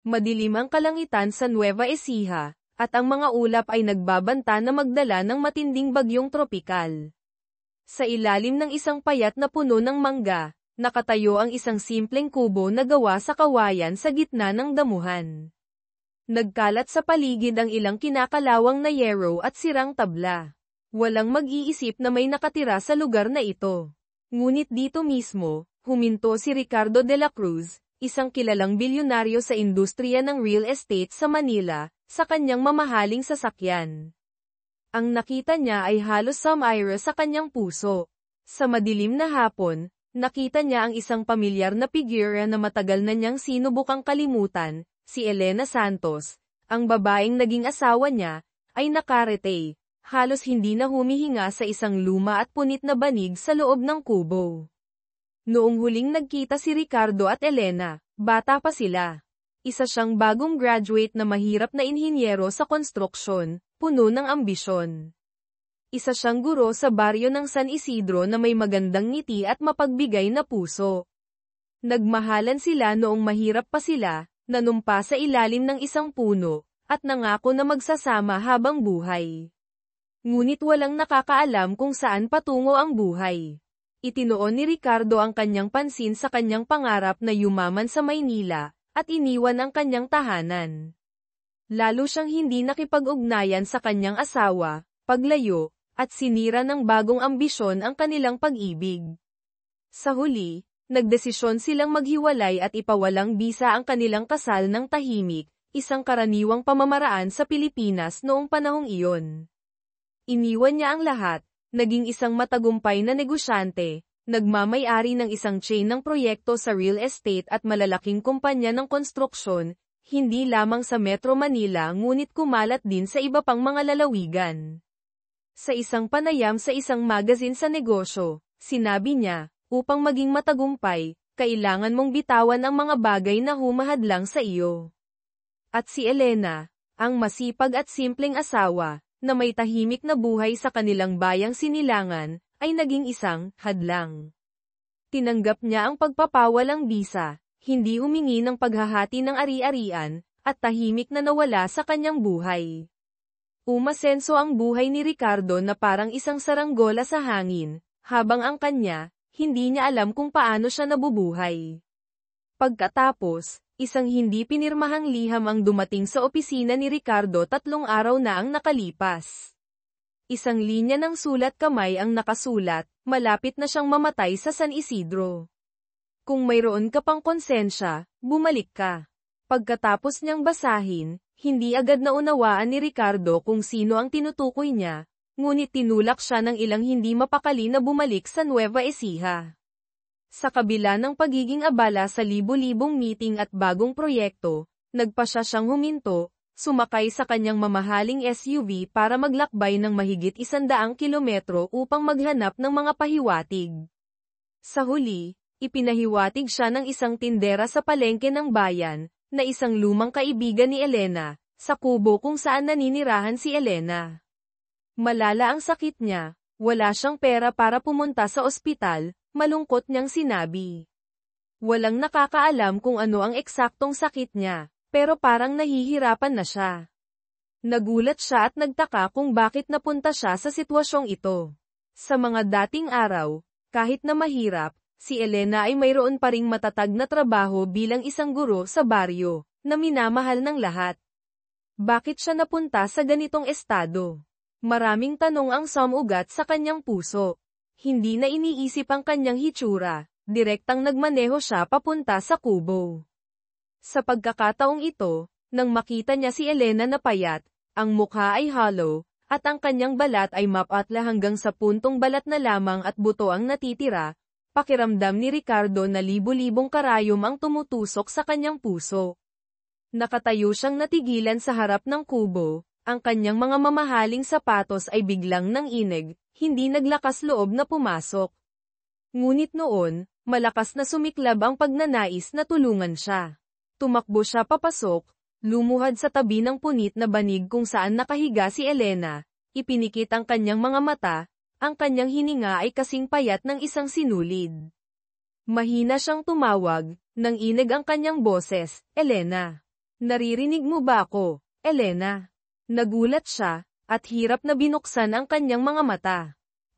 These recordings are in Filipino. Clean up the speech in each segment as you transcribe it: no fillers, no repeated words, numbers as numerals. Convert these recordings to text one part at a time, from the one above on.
Madilim ang kalangitan sa Nueva Ecija, at ang mga ulap ay nagbabanta na magdala ng matinding bagyong tropikal. Sa ilalim ng isang payat na puno ng mangga, nakatayo ang isang simpleng kubo na gawa sa kawayan sa gitna ng damuhan. Nagkalat sa paligid ang ilang kinakalawang na yero at sirang tabla. Walang mag-iisip na may nakatira sa lugar na ito. Ngunit dito mismo, huminto si Ricardo de la Cruz, isang kilalang bilyonaryo sa industriya ng real estate sa Manila, sa kanyang mamahaling sasakyan. Ang nakita niya ay halos sumira sa kanyang puso. Sa madilim na hapon, nakita niya ang isang pamilyar na figura na matagal na niyang sinubukang kalimutan, si Elena Santos, ang babaeng naging asawa niya, ay nakarete. Halos hindi na humihinga sa isang luma at punit na banig sa loob ng kubo. Noong huling nagkita si Ricardo at Elena, bata pa sila. Isa siyang bagong graduate na mahirap na inhinyero sa konstruksyon, puno ng ambisyon. Isa siyang guro sa baryo ng San Isidro na may magandang ngiti at mapagbigay na puso. Nagmahalan sila noong mahirap pa sila, nanumpa sa ilalim ng isang puno, at nangako na magsasama habang buhay. Ngunit walang nakakaalam kung saan patungo ang buhay. Itinoon ni Ricardo ang kanyang pansin sa kanyang pangarap na yumaman sa Maynila, at iniwan ang kanyang tahanan. Lalo siyang hindi nakipag-ugnayan sa kanyang asawa, paglayo, at sinira ng bagong ambisyon ang kanilang pag-ibig. Sa huli, nagdesisyon silang maghiwalay at ipawalang bisa ang kanilang kasal ng tahimik, isang karaniwang pamamaraan sa Pilipinas noong panahong iyon. Iniwan niya ang lahat, naging isang matagumpay na negosyante, nagmamay-ari ng isang chain ng proyekto sa real estate at malalaking kumpanya ng konstruksyon, hindi lamang sa Metro Manila ngunit kumalat din sa iba pang mga lalawigan. Sa isang panayam sa isang magazine sa negosyo, sinabi niya, upang maging matagumpay, kailangan mong bitawan ang mga bagay na humahadlang sa iyo. At si Elena, ang masipag at simpleng asawa, na may tahimik na buhay sa kanilang bayang Sinilangan, ay naging isang hadlang. Tinanggap niya ang pagpapawalang bisa, hindi humingi ng paghahati ng ari-arian, at tahimik na nawala sa kanyang buhay. Umasenso ang buhay ni Ricardo na parang isang saranggola sa hangin, habang ang kanya, hindi niya alam kung paano siya nabubuhay. Pagkatapos, isang hindi pinirmahang liham ang dumating sa opisina ni Ricardo 3 araw na ang nakalipas. Isang linya ng sulat kamay ang nakasulat, malapit na siyang mamatay sa San Isidro. Kung mayroon ka pang konsensya, bumalik ka. Pagkatapos niyang basahin, hindi agad naunawaan ni Ricardo kung sino ang tinutukoy niya, ngunit tinulak siya ng ilang hindi mapakali na bumalik sa Nueva Ecija. Sa kabila ng pagiging abala sa libo-libong meeting at bagong proyekto, nagpasya siyang huminto, sumakay sa kanyang mamahaling SUV para maglakbay ng mahigit 100 kilometro upang maghanap ng mga pahiwatig. Sa huli, ipinahiwatig siya ng isang tindera sa palengke ng bayan, na isang lumang kaibigan ni Elena, sa kubo kung saan naninirahan si Elena. Malala ang sakit niya, wala siyang pera para pumunta sa ospital, malungkot niyang sinabi. Walang nakakaalam kung ano ang eksaktong sakit niya, pero parang nahihirapan na siya. Nagulat siya at nagtaka kung bakit napunta siya sa sitwasyong ito. Sa mga dating araw, kahit na mahirap, si Elena ay mayroon pa ring matatag na trabaho bilang isang guro sa baryo, na minamahal ng lahat. Bakit siya napunta sa ganitong estado? Maraming tanong ang sumugat sa kanyang puso. Hindi na iniisip ang kanyang hitsura, direktang nagmaneho siya papunta sa kubo. Sa pagkakataong ito, nang makita niya si Elena na payat, ang mukha ay hollow, at ang kanyang balat ay mapatla hanggang sa puntong balat na lamang at buto ang natitira, pakiramdam ni Ricardo na libo-libong karayom ang tumutusok sa kanyang puso. Nakatayo siyang natigilan sa harap ng kubo, ang kanyang mga mamahaling sapatos ay biglang nanginig, hindi naglakas loob na pumasok. Ngunit noon, malakas na sumiklab ang pagnanais na tulungan siya. Tumakbo siya papasok, lumuhad sa tabi ng punit na banig kung saan nakahiga si Elena, ipinikit ang kanyang mga mata, ang kanyang hininga ay kasing payat ng isang sinulid. Mahina siyang tumawag, nang inig ang kanyang boses, Elena. Naririnig mo ba ako, Elena? Nagulat siya, at hirap na binuksan ang kanyang mga mata.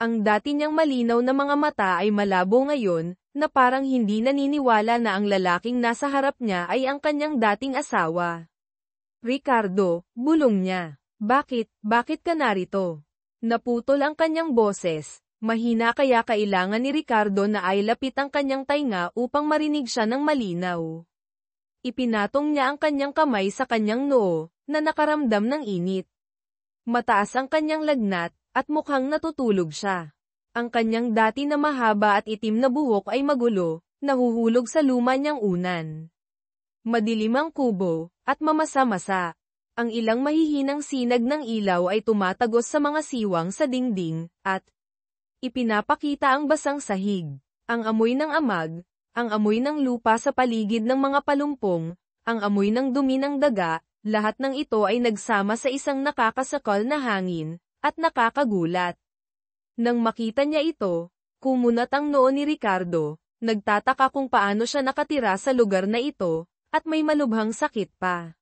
Ang dati niyang malinaw na mga mata ay malabo ngayon, na parang hindi naniniwala na ang lalaking nasa harap niya ay ang kanyang dating asawa. Ricardo, bulong niya. Bakit ka narito? Naputol ang kanyang boses, mahina kaya kailangan ni Ricardo na ay lapit ang kanyang tainga upang marinig siya ng malinaw. Ipinatong niya ang kanyang kamay sa kanyang noo, na nakaramdam ng init. Mataas ang kanyang lagnat, at mukhang natutulog siya. Ang kanyang dati na mahaba at itim na buhok ay magulo, nahuhulog sa luma niyang unan. Madilim ang kubo, at mamasa-masa. Ang ilang mahihinang sinag ng ilaw ay tumatagos sa mga siwang sa dingding, at ipinapakita ang basang sahig, ang amoy ng amag, ang amoy ng lupa sa paligid ng mga palumpong, ang amoy ng dumi ng daga, lahat ng ito ay nagsama sa isang nakakasakal na hangin, at nakakagulat. Nang makita niya ito, kumunat ang noo ni Ricardo, nagtataka kung paano siya nakatira sa lugar na ito, at may malubhang sakit pa.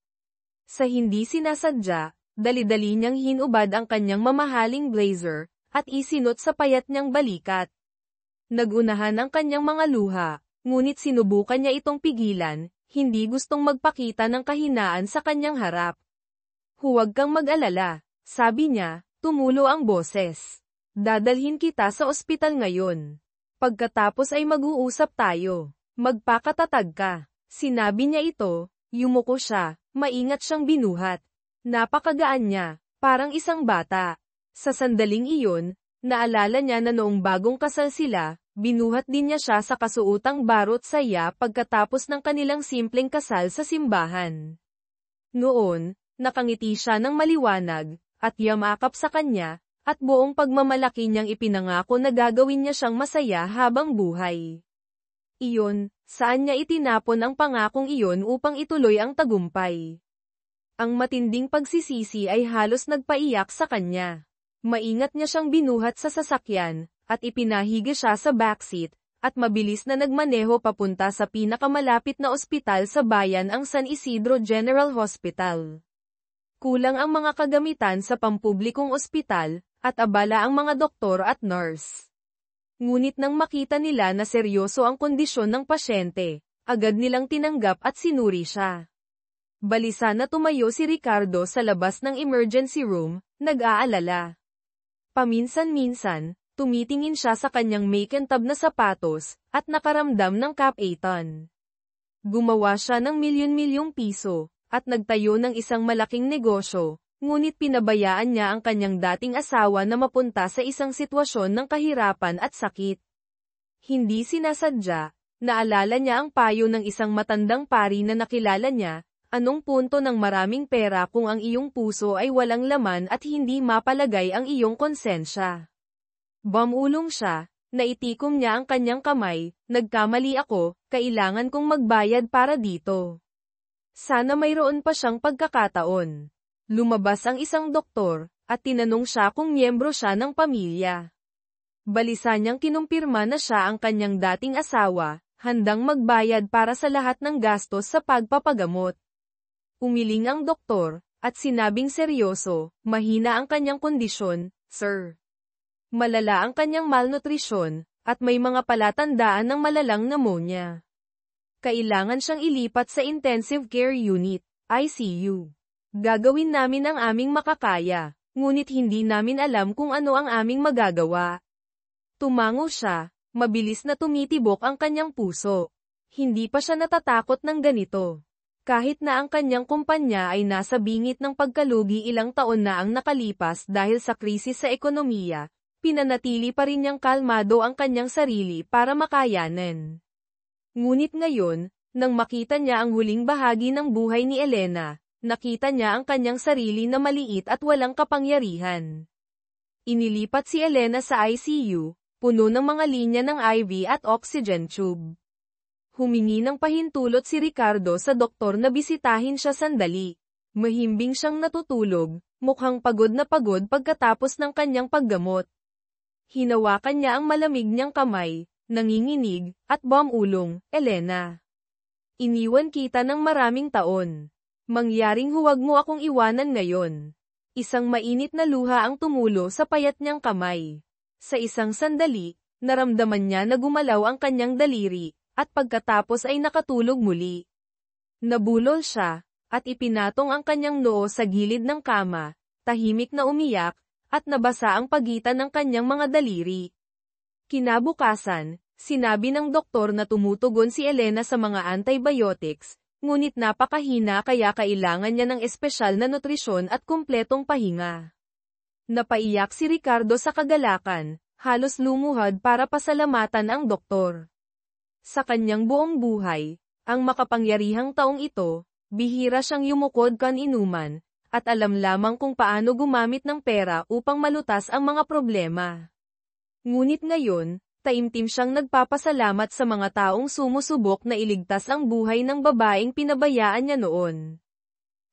Sa hindi sinasadya, dali-dali niyang hinubad ang kanyang mamahaling blazer, at isinot sa payat niyang balikat. Nagunahan ang kanyang mga luha, ngunit sinubukan niya itong pigilan, hindi gustong magpakita ng kahinaan sa kanyang harap. Huwag kang mag-alala, sabi niya, tumulo ang boses. Dadalhin kita sa ospital ngayon. Pagkatapos ay mag-uusap tayo. Magpakatatag ka. Sinabi niya ito, yumuko siya, maingat siyang binuhat. Napakagaan niya, parang isang bata. Sa sandaling iyon, naalala niya na noong bagong kasal sila, binuhat din niya siya sa kasuotang barot saya pagkatapos ng kanilang simpleng kasal sa simbahan. Noon, nakangiti siya ng maliwanag, at yamakap sa kanya, at buong pagmamalaki niyang ipinangako na gagawin niya siyang masaya habang buhay. Iyon, saan niya itinapon ang pangakong iyon upang ituloy ang tagumpay? Ang matinding pagsisisi ay halos nagpaiyak sa kanya. Maingat niya siyang binuhat sa sasakyan, at ipinahiga siya sa backseat, at mabilis na nagmaneho papunta sa pinakamalapit na ospital sa bayan, ang San Isidro General Hospital. Kulang ang mga kagamitan sa pampublikong ospital, at abala ang mga doktor at nurse. Ngunit nang makita nila na seryoso ang kondisyon ng pasyente, agad nilang tinanggap at sinuri siya. Balisa na tumayo si Ricardo sa labas ng emergency room, nag-aalala. Paminsan-minsan, tumitingin siya sa kanyang makintab na sapatos, at nakaramdam ng kapaitan. Gumawa siya ng milyon-milyong piso, at nagtayo ng isang malaking negosyo, ngunit pinabayaan niya ang kanyang dating asawa na mapunta sa isang sitwasyon ng kahirapan at sakit. Hindi sinasadya, naalala niya ang payo ng isang matandang pari na nakilala niya, anong punto ng maraming pera kung ang iyong puso ay walang laman at hindi mapalagay ang iyong konsensya. Bumulong siya, naitikom niya ang kanyang kamay, nagkamali ako, kailangan kong magbayad para dito. Sana mayroon pa siyang pagkakataon. Lumabas ang isang doktor, at tinanong siya kung miyembro siya ng pamilya. Balisa niyang kinumpirma na siya ang kanyang dating asawa, handang magbayad para sa lahat ng gastos sa pagpapagamot. Umiling ang doktor, at sinabing seryoso, mahina ang kanyang kondisyon, sir. Malala ang kanyang malnutrisyon, at may mga palatandaan ng malalang pneumonia. Kailangan siyang ilipat sa intensive care unit, ICU. Gagawin namin ang aming makakaya, ngunit hindi namin alam kung ano ang aming magagawa. Tumango siya, mabilis na tumitibok ang kanyang puso. Hindi pa siya natatakot ng ganito. Kahit na ang kanyang kumpanya ay nasa bingit ng pagkalugi, ilang taon na ang nakalipas dahil sa krisis sa ekonomiya, pinanatili pa rin niyang kalmado ang kanyang sarili para makayanan. Ngunit ngayon, nang makita niya ang huling bahagi ng buhay ni Elena, nakita niya ang kanyang sarili na maliit at walang kapangyarihan. Inilipat si Elena sa ICU, puno ng mga linya ng IV at oxygen tube. Humingi ng pahintulot si Ricardo sa doktor na bisitahin siya sandali. Mahimbing siyang natutulog, mukhang pagod na pagod pagkatapos ng kanyang paggamot. Hinawakan niya ang malamig niyang kamay, nanginginig, at bumulong, Elena. Iniwan kita ng maraming taon. Mangyaring huwag mo akong iwanan ngayon. Isang mainit na luha ang tumulo sa payat niyang kamay. Sa isang sandali, naramdaman niya na gumalaw ang kanyang daliri, at pagkatapos ay nakatulog muli. Nabulol siya, at ipinatong ang kanyang noo sa gilid ng kama, tahimik na umiyak, at nabasa ang pagitan ng kanyang mga daliri. Kinabukasan, sinabi ng doktor na tumutugon si Elena sa mga antibiotics, ngunit napakahina kaya kailangan niya ng espesyal na nutrisyon at kumpletong pahinga. Napaiyak si Ricardo sa kagalakan, halos lumuhad para pasalamatan ang doktor. Sa kanyang buong buhay, ang makapangyarihang taong ito, bihira siyang yumukod kan inuman, at alam lamang kung paano gumamit ng pera upang malutas ang mga problema. Ngunit ngayon, taimtim siyang nagpapasalamat sa mga taong sumusubok na iligtas ang buhay ng babaeng pinabayaan niya noon.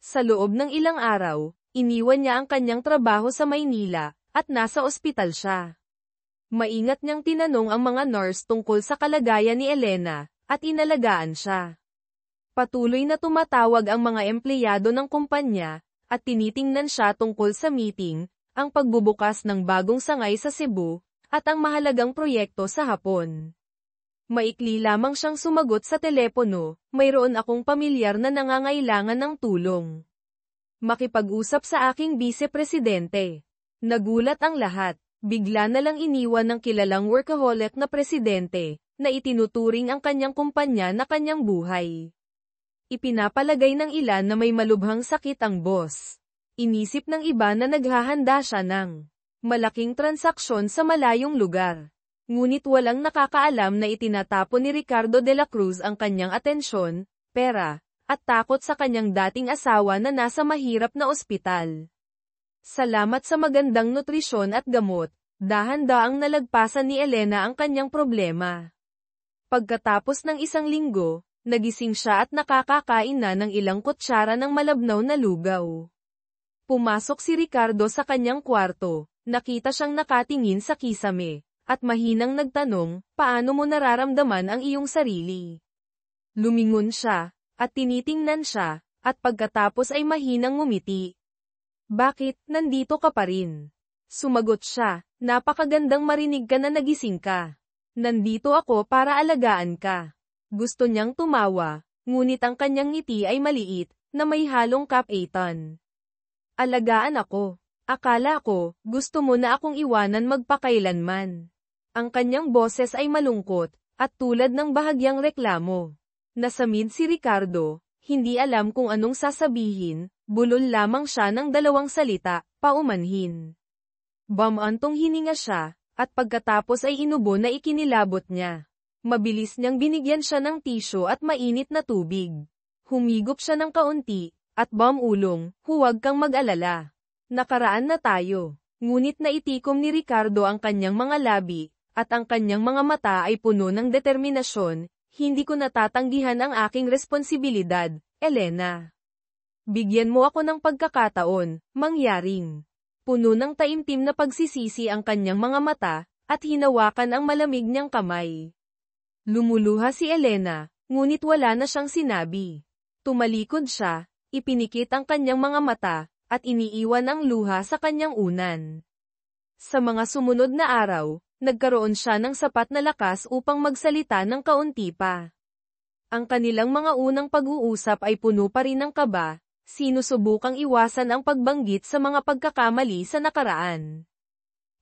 Sa loob ng ilang araw, iniwan niya ang kanyang trabaho sa Maynila, at nasa ospital siya. Maingat niyang tinanong ang mga nurse tungkol sa kalagayan ni Elena, at inalagaan siya. Patuloy na tumatawag ang mga empleyado ng kumpanya, at tinitingnan siya tungkol sa meeting, ang pagbubukas ng bagong sangay sa Cebu, at ang mahalagang proyekto sa Hapon. Maikli lamang siyang sumagot sa telepono, mayroon akong pamilyar na nangangailangan ng tulong. Makipag-usap sa aking vice-presidente. Nagulat ang lahat, bigla na lang iniwan ng kilalang workaholic na presidente, na itinuturing ang kanyang kumpanya na kanyang buhay. Ipinapalagay ng ilan na may malubhang sakit ang boss. Inisip ng iba na naghahanda siya ng malaking transaksyon sa malayong lugar. Ngunit walang nakakaalam na itinatapon ni Ricardo de la Cruz ang kanyang atensyon, pera, at takot sa kanyang dating asawa na nasa mahirap na ospital. Salamat sa magandang nutrisyon at gamot, dahan-daang nalagpasan ni Elena ang kanyang problema. Pagkatapos ng isang linggo, nagising siya at nakakakain na ng ilang kutsara ng malabnaw na lugaw. Pumasok si Ricardo sa kanyang kwarto. Nakita siyang nakatingin sa kisame, at mahinang nagtanong, paano mo nararamdaman ang iyong sarili? Lumingon siya, at tinitingnan siya, at pagkatapos ay mahinang ngumiti. Bakit, nandito ka pa rin? Sumagot siya, napakagandang marinig ka na nagising ka. Nandito ako para alagaan ka. Gusto niyang tumawa, ngunit ang kanyang ngiti ay maliit, na may halong kapaitan. Alagaan ako. Akala ko, gusto mo na akong iwanan magpakailanman. Ang kanyang boses ay malungkot, at tulad ng bahagyang reklamo. Nasamid si Ricardo, hindi alam kung anong sasabihin, bulol lamang siya ng dalawang salita, paumanhin. Bamantong hininga siya, at pagkatapos ay inubo na ikinilabot niya. Mabilis niyang binigyan siya ng tisyo at mainit na tubig. Humigop siya ng kaunti, at bamulong, huwag kang mag-alala. Nakaraan na tayo. Ngunit naitikom ni Ricardo ang kanyang mga labi, at ang kanyang mga mata ay puno ng determinasyon, hindi ko natatanggihan ang aking responsibilidad, Elena. Bigyan mo ako ng pagkakataon, mangyaring. Puno ng taimtim na pagsisisi ang kanyang mga mata, at hinawakan ang malamig niyang kamay. Lumuluha si Elena, ngunit wala na siyang sinabi. Tumalikod siya, ipinikit ang kanyang mga mata, at iniiwan ang luha sa kanyang unan. Sa mga sumunod na araw, nagkaroon siya ng sapat na lakas upang magsalita ng kaunti pa. Ang kanilang mga unang pag-uusap ay puno pa rin ng kaba, sinusubukang iwasan ang pagbanggit sa mga pagkakamali sa nakaraan.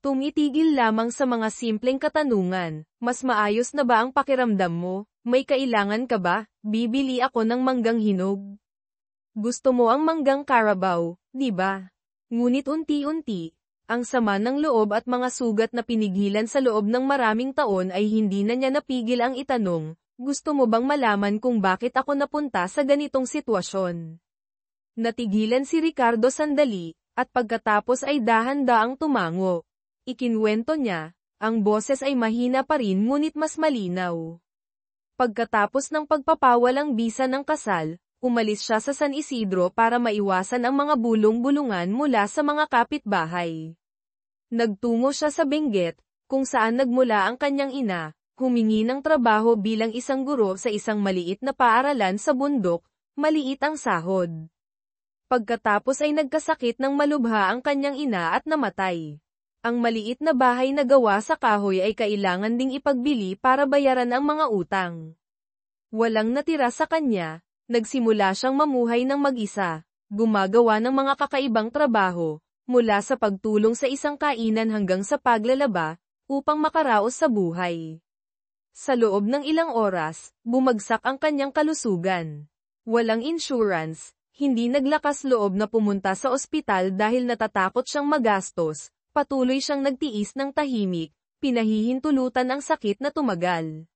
Tumitigil lamang sa mga simpleng katanungan, mas maayos na ba ang pakiramdam mo, may kailangan ka ba, bibili ako ng manggang hinog. Gusto mo ang manggang Carabao, di ba? Ngunit unti-unti, ang sama ng loob at mga sugat na pinigilan sa loob ng maraming taon ay hindi na niya napigil ang itanong, gusto mo bang malaman kung bakit ako napunta sa ganitong sitwasyon? Natigilan si Ricardo sandali, at pagkatapos ay dahan-daang tumango. Ikinwento niya, ang boses ay mahina pa rin ngunit mas malinaw. Pagkatapos ng pagpapawalang bisa ng kasal, umalis siya sa San Isidro para maiwasan ang mga bulong-bulungan mula sa mga kapitbahay. Nagtungo siya sa Benguet, kung saan nagmula ang kanyang ina, humingi ng trabaho bilang isang guro sa isang maliit na paaralan sa bundok, maliit ang sahod. Pagkatapos ay nagkasakit ng malubha ang kanyang ina at namatay. Ang maliit na bahay na gawa sa kahoy ay kailangan ding ipagbili para bayaran ang mga utang. Walang natira sa kanya, nagsimula siyang mamuhay ng mag-isa, gumagawa ng mga kakaibang trabaho, mula sa pagtulong sa isang kainan hanggang sa paglalaba, upang makaraos sa buhay. Sa loob ng ilang oras, bumagsak ang kanyang kalusugan. Walang insurance, hindi naglakas loob na pumunta sa ospital dahil natatakot siyang magastos. Patuloy siyang nagtiis ng tahimik, pinahihintulutan ang sakit na tumagal.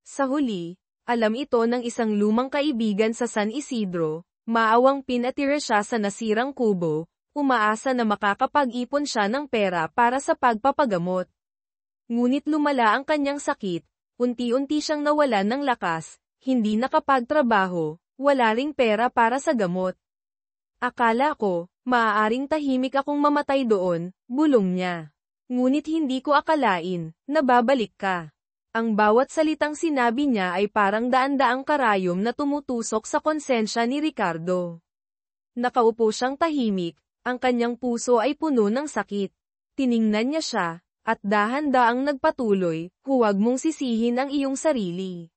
Sa huli, alam ito ng isang lumang kaibigan sa San Isidro, maawang pinatira siya sa nasirang kubo, umaasa na makakapag-ipon siya ng pera para sa pagpapagamot. Ngunit lumala ang kanyang sakit, unti-unti siyang nawalan ng lakas, hindi nakapagtrabaho, wala ring pera para sa gamot. Akala ko, maaaring tahimik akong mamatay doon, bulong niya. Ngunit hindi ko akalain, na babalik ka. Ang bawat salitang sinabi niya ay parang daan-daang karayom na tumutusok sa konsensya ni Ricardo. Nakaupo siyang tahimik, ang kanyang puso ay puno ng sakit. Tiningnan niya siya, at dahan-daang nagpatuloy, huwag mong sisihin ang iyong sarili.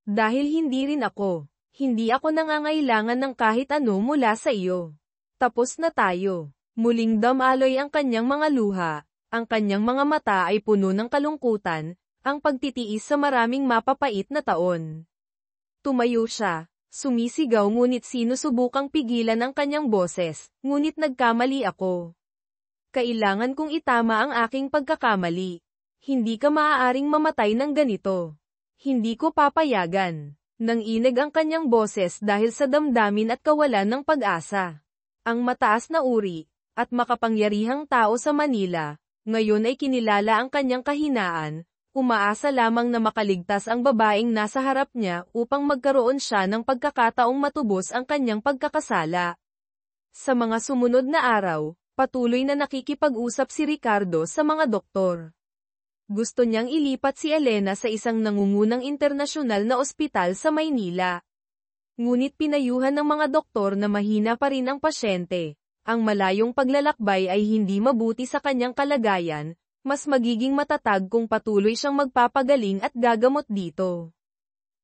Dahil hindi rin ako. Hindi ako nangangailangan ng kahit ano mula sa iyo. Tapos na tayo. Muling damaloy ang kanyang mga luha, ang kanyang mga mata ay puno ng kalungkutan, ang pagtitiis sa maraming mapapait na taon. Tumayo siya, sumisigaw ngunit sinusubukang pigilan ang kanyang boses, ngunit nagkamali ako. Kailangan kong itama ang aking pagkakamali. Hindi ka maaaring mamatay ng ganito. Hindi ko papayagan. Nanginig ang kanyang boses dahil sa damdamin at kawalan ng pag-asa. Ang mataas na uri, at makapangyarihang tao sa Manila, ngayon ay kinilala ang kanyang kahinaan, umaasa lamang na makaligtas ang babaeng nasa harap niya upang magkaroon siya ng pagkakataong matubos ang kanyang pagkakasala. Sa mga sumunod na araw, patuloy na nakikipag-usap si Ricardo sa mga doktor. Gusto niyang ilipat si Elena sa isang nangungunang internasyonal na ospital sa Maynila. Ngunit pinayuhan ng mga doktor na mahina pa rin ang pasyente. Ang malayong paglalakbay ay hindi mabuti sa kanyang kalagayan, mas magiging matatag kung patuloy siyang magpapagaling at gagamot dito.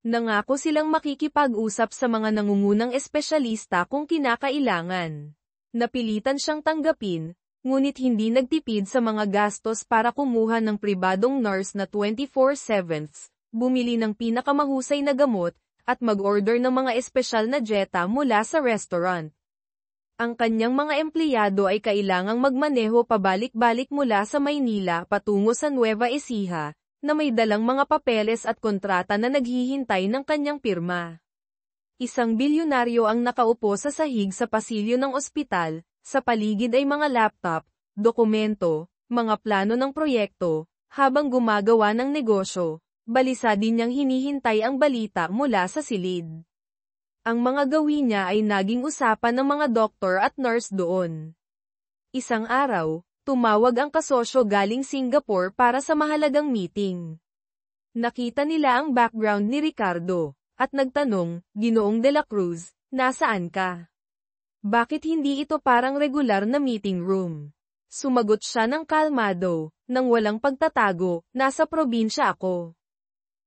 Nangako silang makikipag-usap sa mga nangungunang espesyalista kung kinakailangan. Napilitan siyang tanggapin, ngunit hindi nagtipid sa mga gastos para kumuha ng pribadong nurse na 24/7, bumili ng pinakamahusay na gamot, at mag-order ng mga espesyal na dieta mula sa restaurant. Ang kanyang mga empleyado ay kailangang magmaneho pabalik-balik mula sa Maynila patungo sa Nueva Ecija, na may dalang mga papeles at kontrata na naghihintay ng kanyang pirma. Isang bilyonaryo ang nakaupo sa sahig sa pasilyo ng ospital. Sa paligid ay mga laptop, dokumento, mga plano ng proyekto, habang gumagawa ng negosyo, balisa din niyang hinihintay ang balita mula sa silid. Ang mga gawin niya ay naging usapan ng mga doktor at nurse doon. Isang araw, tumawag ang kasosyo galing Singapore para sa mahalagang meeting. Nakita nila ang background ni Ricardo, at nagtanong, Ginoong de la Cruz, nasaan ka? Bakit hindi ito parang regular na meeting room? Sumagot siya ng kalmado, nang walang pagtatago, nasa probinsya ako.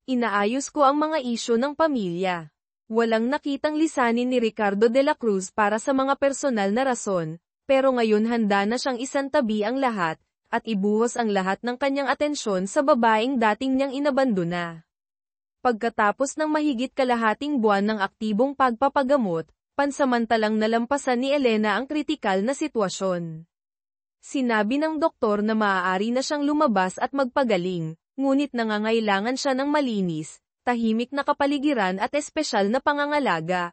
Inaayos ko ang mga isyu ng pamilya. Walang nakitang lisanin ni Ricardo de la Cruz para sa mga personal na rason, pero ngayon handa na siyang isantabi ang lahat, at ibuhos ang lahat ng kanyang atensyon sa babaeng dating niyang inabandona. Pagkatapos ng mahigit kalahating buwan ng aktibong pagpapagamot, pansamantalang nalampasan ni Elena ang kritikal na sitwasyon. Sinabi ng doktor na maaari na siyang lumabas at magpagaling, ngunit nangangailangan siya ng malinis, tahimik na kapaligiran at espesyal na pangangalaga.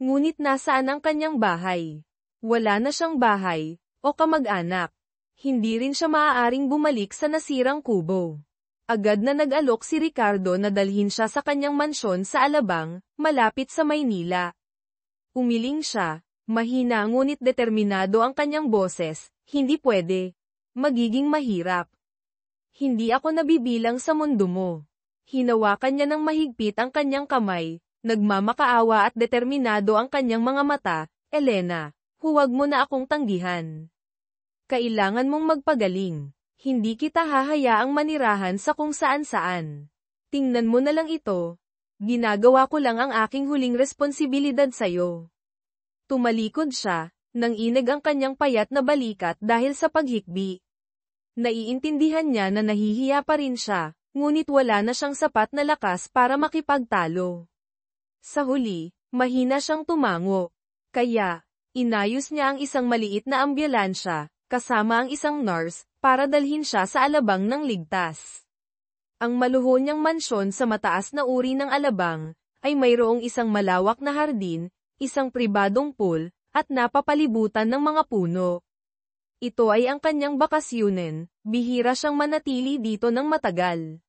Ngunit nasaan ang kanyang bahay? Wala na siyang bahay, o kamag-anak. Hindi rin siya maaaring bumalik sa nasirang kubo. Agad na nag-alok si Ricardo na dalhin siya sa kanyang mansyon sa Alabang, malapit sa Maynila. Umiling siya, mahina ngunit determinado ang kanyang boses, hindi pwede. Magiging mahirap. Hindi ako nabibilang sa mundo mo. Hinawakan niya ng mahigpit ang kanyang kamay, nagmamakaawa at determinado ang kanyang mga mata, Elena, huwag mo na akong tanggihan. Kailangan mong magpagaling. Hindi kita hahayaang manirahan sa kung saan-saan. Tingnan mo na lang ito. Ginagawa ko lang ang aking huling responsibilidad sa'yo. Tumalikod siya, nang inig ang kanyang payat na balikat dahil sa paghikbi. Naiintindihan niya na nahihiya pa rin siya, ngunit wala na siyang sapat na lakas para makipagtalo. Sa huli, mahina siyang tumango. Kaya, inayos niya ang isang maliit na ambulansya, kasama ang isang nurse, para dalhin siya sa alabang ng ligtas. Ang maluho niyang mansyon sa mataas na uri ng alabang, ay mayroong isang malawak na hardin, isang pribadong pool, at napapalibutan ng mga puno. Ito ay ang kanyang bakasyunen, bihira siyang manatili dito ng matagal.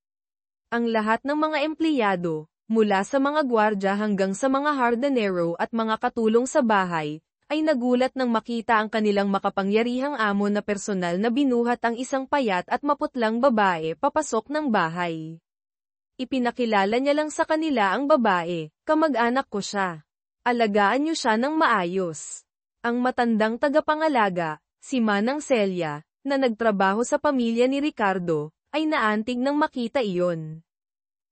Ang lahat ng mga empleyado, mula sa mga gwardya hanggang sa mga hardinero at mga katulong sa bahay, ay nagulat nang makita ang kanilang makapangyarihang amo na personal na binuhat ang isang payat at maputlang babae papasok ng bahay. Ipinakilala niya lang sa kanila ang babae, kamag-anak ko siya. Alagaan niyo siya ng maayos. Ang matandang tagapangalaga, si Manang Celia, na nagtrabaho sa pamilya ni Ricardo, ay naantig nang makita iyon.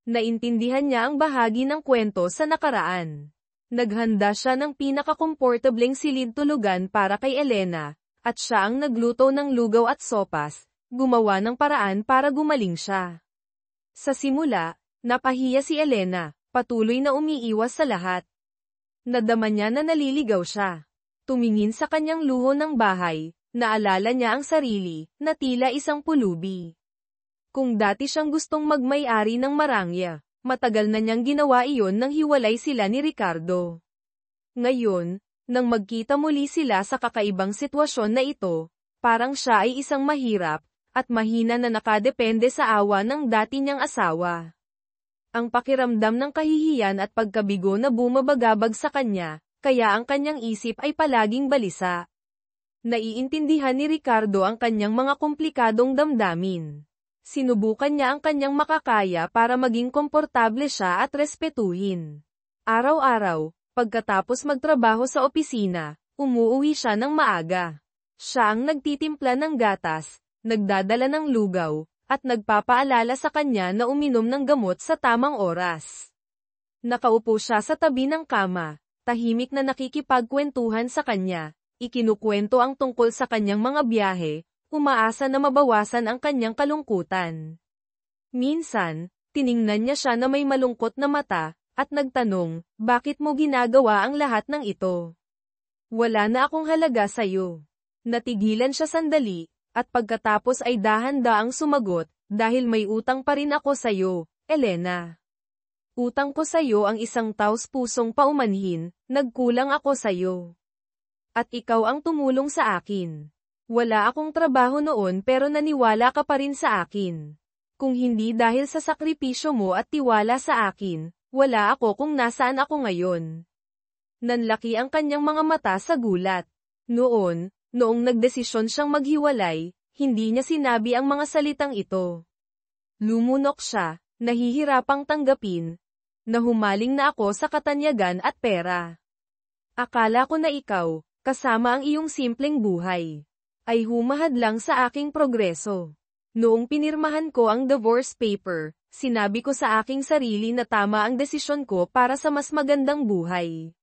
Naintindihan niya ang bahagi ng kwento sa nakaraan. Naghanda siya ng pinakakomportableng silid-tulugan para kay Elena, at siya ang nagluto ng lugaw at sopas, gumawa ng paraan para gumaling siya. Sa simula, napahiya si Elena, patuloy na umiiwas sa lahat. Nadama niya na naliligaw siya. Tumingin sa kanyang luho ng bahay, naalala niya ang sarili, na tila isang pulubi. Kung dati siyang gustong magmay-ari ng marangya, matagal na niyang ginawa iyon nang hiwalay sila ni Ricardo. Ngayon, nang magkita muli sila sa kakaibang sitwasyon na ito, parang siya ay isang mahirap, at mahina na nakadepende sa awa ng dati niyang asawa. Ang pakiramdam ng kahihiyan at pagkabigo na bumabagabag sa kanya, kaya ang kanyang isip ay palaging balisa. Naiintindihan ni Ricardo ang kanyang mga komplikadong damdamin. Sinubukan niya ang kanyang makakaya para maging komportable siya at respetuhin. Araw-araw, pagkatapos magtrabaho sa opisina, umuuwi siya ng maaga. Siya ang nagtitimpla ng gatas, nagdadala ng lugaw, at nagpapaalala sa kanya na uminom ng gamot sa tamang oras. Nakaupo siya sa tabi ng kama, tahimik na nakikipagkwentuhan sa kanya, ikinukwento ang tungkol sa kanyang mga biyahe, umaasa na mabawasan ang kanyang kalungkutan. Minsan, tiningnan niya siya na may malungkot na mata, at nagtanong, bakit mo ginagawa ang lahat ng ito? Wala na akong halaga sa'yo. Natigilan siya sandali, at pagkatapos ay dahan-daang sumagot, dahil may utang pa rin ako sa'yo, Elena. Utang ko sa'yo ang isang taos-pusong paumanhin, nagkulang ako sa'yo. At ikaw ang tumulong sa akin. Wala akong trabaho noon pero naniwala ka pa rin sa akin. Kung hindi dahil sa sakripisyo mo at tiwala sa akin, wala ako kung nasaan ako ngayon. Nanlaki ang kanyang mga mata sa gulat. Noong nagdesisyon siyang maghiwalay, hindi niya sinabi ang mga salitang ito. Lumunok siya, nahihirapang tanggapin, na humaling na ako sa katanyagan at pera. Akala ko na ikaw, kasama ang iyong simpleng buhay, ay humahad lang sa aking progreso. Noong pinirmahan ko ang divorce paper, sinabi ko sa aking sarili na tama ang desisyon ko para sa mas magandang buhay.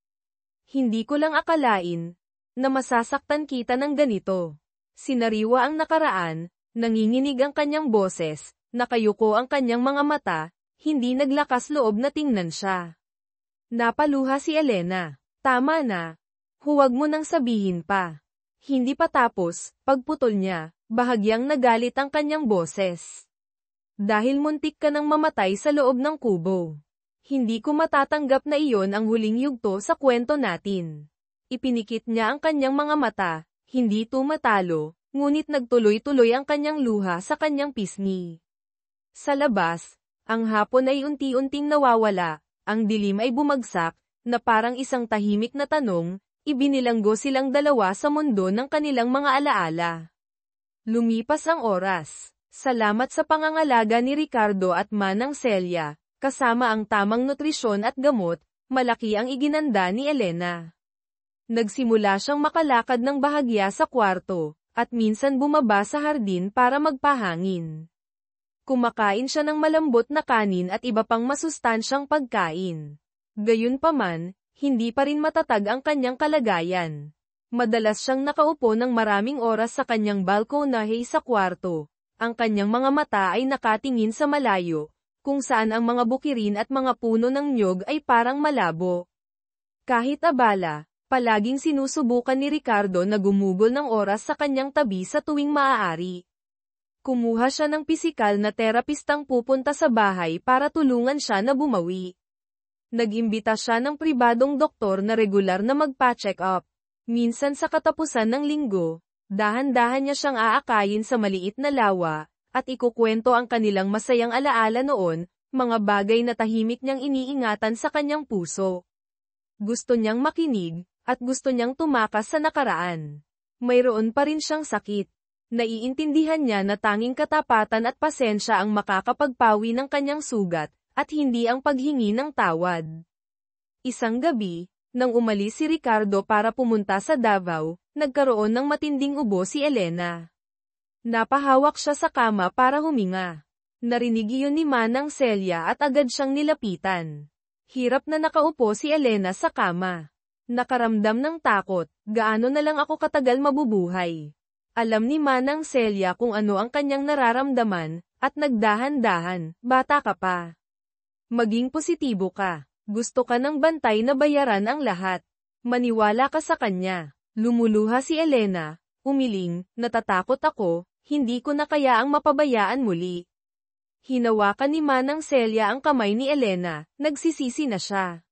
Hindi ko lang akalain na masasaktan kita ng ganito. Sinariwa ang nakaraan, nanginginig ang kanyang boses, nakayuko ang kanyang mga mata, hindi naglakas loob na tingnan siya. Napaluha si Elena. Tama na. Huwag mo nang sabihin pa. Hindi pa tapos, pagputol niya, bahagyang nagalit ang kanyang boses. Dahil muntik ka nang mamatay sa loob ng kubo. Hindi ko matatanggap na iyon ang huling yugto sa kwento natin. Ipinikit niya ang kanyang mga mata, hindi tumatalo, ngunit nagtuloy-tuloy ang kanyang luha sa kanyang pisngi. Sa labas, ang hapon ay unti-unting nawawala, ang dilim ay bumagsak, na parang isang tahimik na tanong, ibinilanggo silang dalawa sa mundo ng kanilang mga alaala. Lumipas ang oras. Salamat sa pangangalaga ni Ricardo at Manang Celia, kasama ang tamang nutrisyon at gamot, malaki ang iginanda ni Elena. Nagsimula siyang makalakad ng bahagya sa kwarto, at minsan bumaba sa hardin para magpahangin. Kumakain siya ng malambot na kanin at iba pang masustansyang pagkain. Gayunpaman, hindi pa rin matatag ang kanyang kalagayan. Madalas siyang nakaupo ng maraming oras sa kanyang balkonahe sa kwarto. Ang kanyang mga mata ay nakatingin sa malayo, kung saan ang mga bukirin at mga puno ng niyog ay parang malabo. Kahit abala, palaging sinusubukan ni Ricardo na gumugol ng oras sa kanyang tabi sa tuwing maaari. Kumuha siya ng pisikal na terapistang pupunta sa bahay para tulungan siya na bumawi. Nag-imbita siya ng pribadong doktor na regular na magpa-check up. Minsan sa katapusan ng linggo, dahan-dahan niya siyang aakayin sa maliit na lawa, at ikukwento ang kanilang masayang alaala noon, mga bagay na tahimik niyang iniingatan sa kanyang puso. Gusto niyang makinig, at gusto niyang tumakas sa nakaraan. Mayroon pa rin siyang sakit. Naiintindihan niya na tanging katapatan at pasensya ang makakapagpawi ng kanyang sugat, at hindi ang paghingi ng tawad. Isang gabi, nang umalis si Ricardo para pumunta sa Davao, nagkaroon ng matinding ubo si Elena. Napahawak siya sa kama para huminga. Narinig iyon ni Manang Celia at agad siyang nilapitan. Hirap na nakaupo si Elena sa kama. Nakaramdam ng takot, gaano na lang ako katagal mabubuhay. Alam ni Manang Celia kung ano ang kanyang nararamdaman, at nagdahan-dahan, bata ka pa. Maging positibo ka. Gusto ka ng bantay na bayaran ang lahat. Maniwala ka sa kanya. Lumuluha si Elena, umiling, natatakot ako, hindi ko na kayaang mapabayaan muli. Hinawakan ni Manang Celia ang kamay ni Elena, nagsisisi na siya.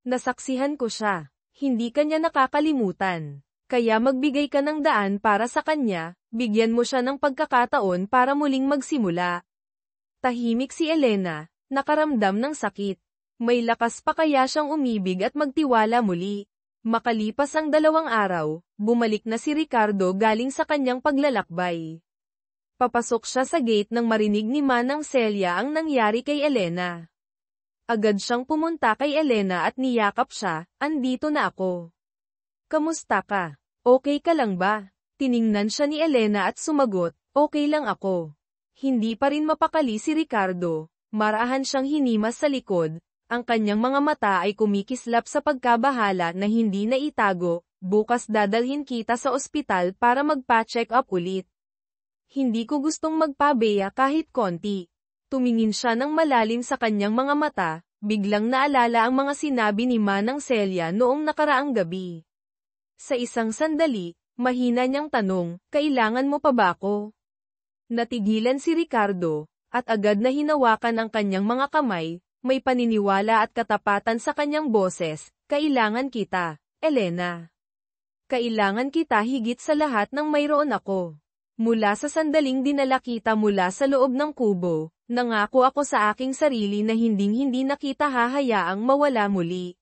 Nasaksihan ko siya. Hindi kanya nakakalimutan. Kaya magbigay ka ng daan para sa kanya, bigyan mo siya ng pagkakataon para muling magsimula. Tahimik si Elena, nakaramdam ng sakit. May lakas pa kaya siyang umibig at magtiwala muli. Makalipas ang 2 araw, bumalik na si Ricardo galing sa kanyang paglalakbay. Papasok siya sa gate nang marinig ni Manang Celia ang nangyari kay Elena. Agad siyang pumunta kay Elena at niyakap siya, andito na ako. Kamusta ka? Okay ka lang ba? Tiningnan siya ni Elena at sumagot, okay lang ako. Hindi pa rin mapakali si Ricardo, marahan siyang hinimas sa likod, ang kanyang mga mata ay kumikislap sa pagkabahala na hindi na itago, bukas dadalhin kita sa ospital para magpa-check up ulit. Hindi ko gustong magpabeya kahit konti. Tumingin siya ng malalim sa kanyang mga mata, biglang naalala ang mga sinabi ni Manang Celia noong nakaraang gabi. Sa isang sandali, mahina niyang tanong, kailangan mo pa ba ako? Natigilan si Ricardo, at agad na hinawakan ang kanyang mga kamay, may paniniwala at katapatan sa kanyang boses, kailangan kita, Elena. Kailangan kita higit sa lahat ng mayroon ako. Mula sa sandaling dinala kita mula sa loob ng kubo, nangako ako sa aking sarili na hinding-hindi na kita hahayaang mawala muli.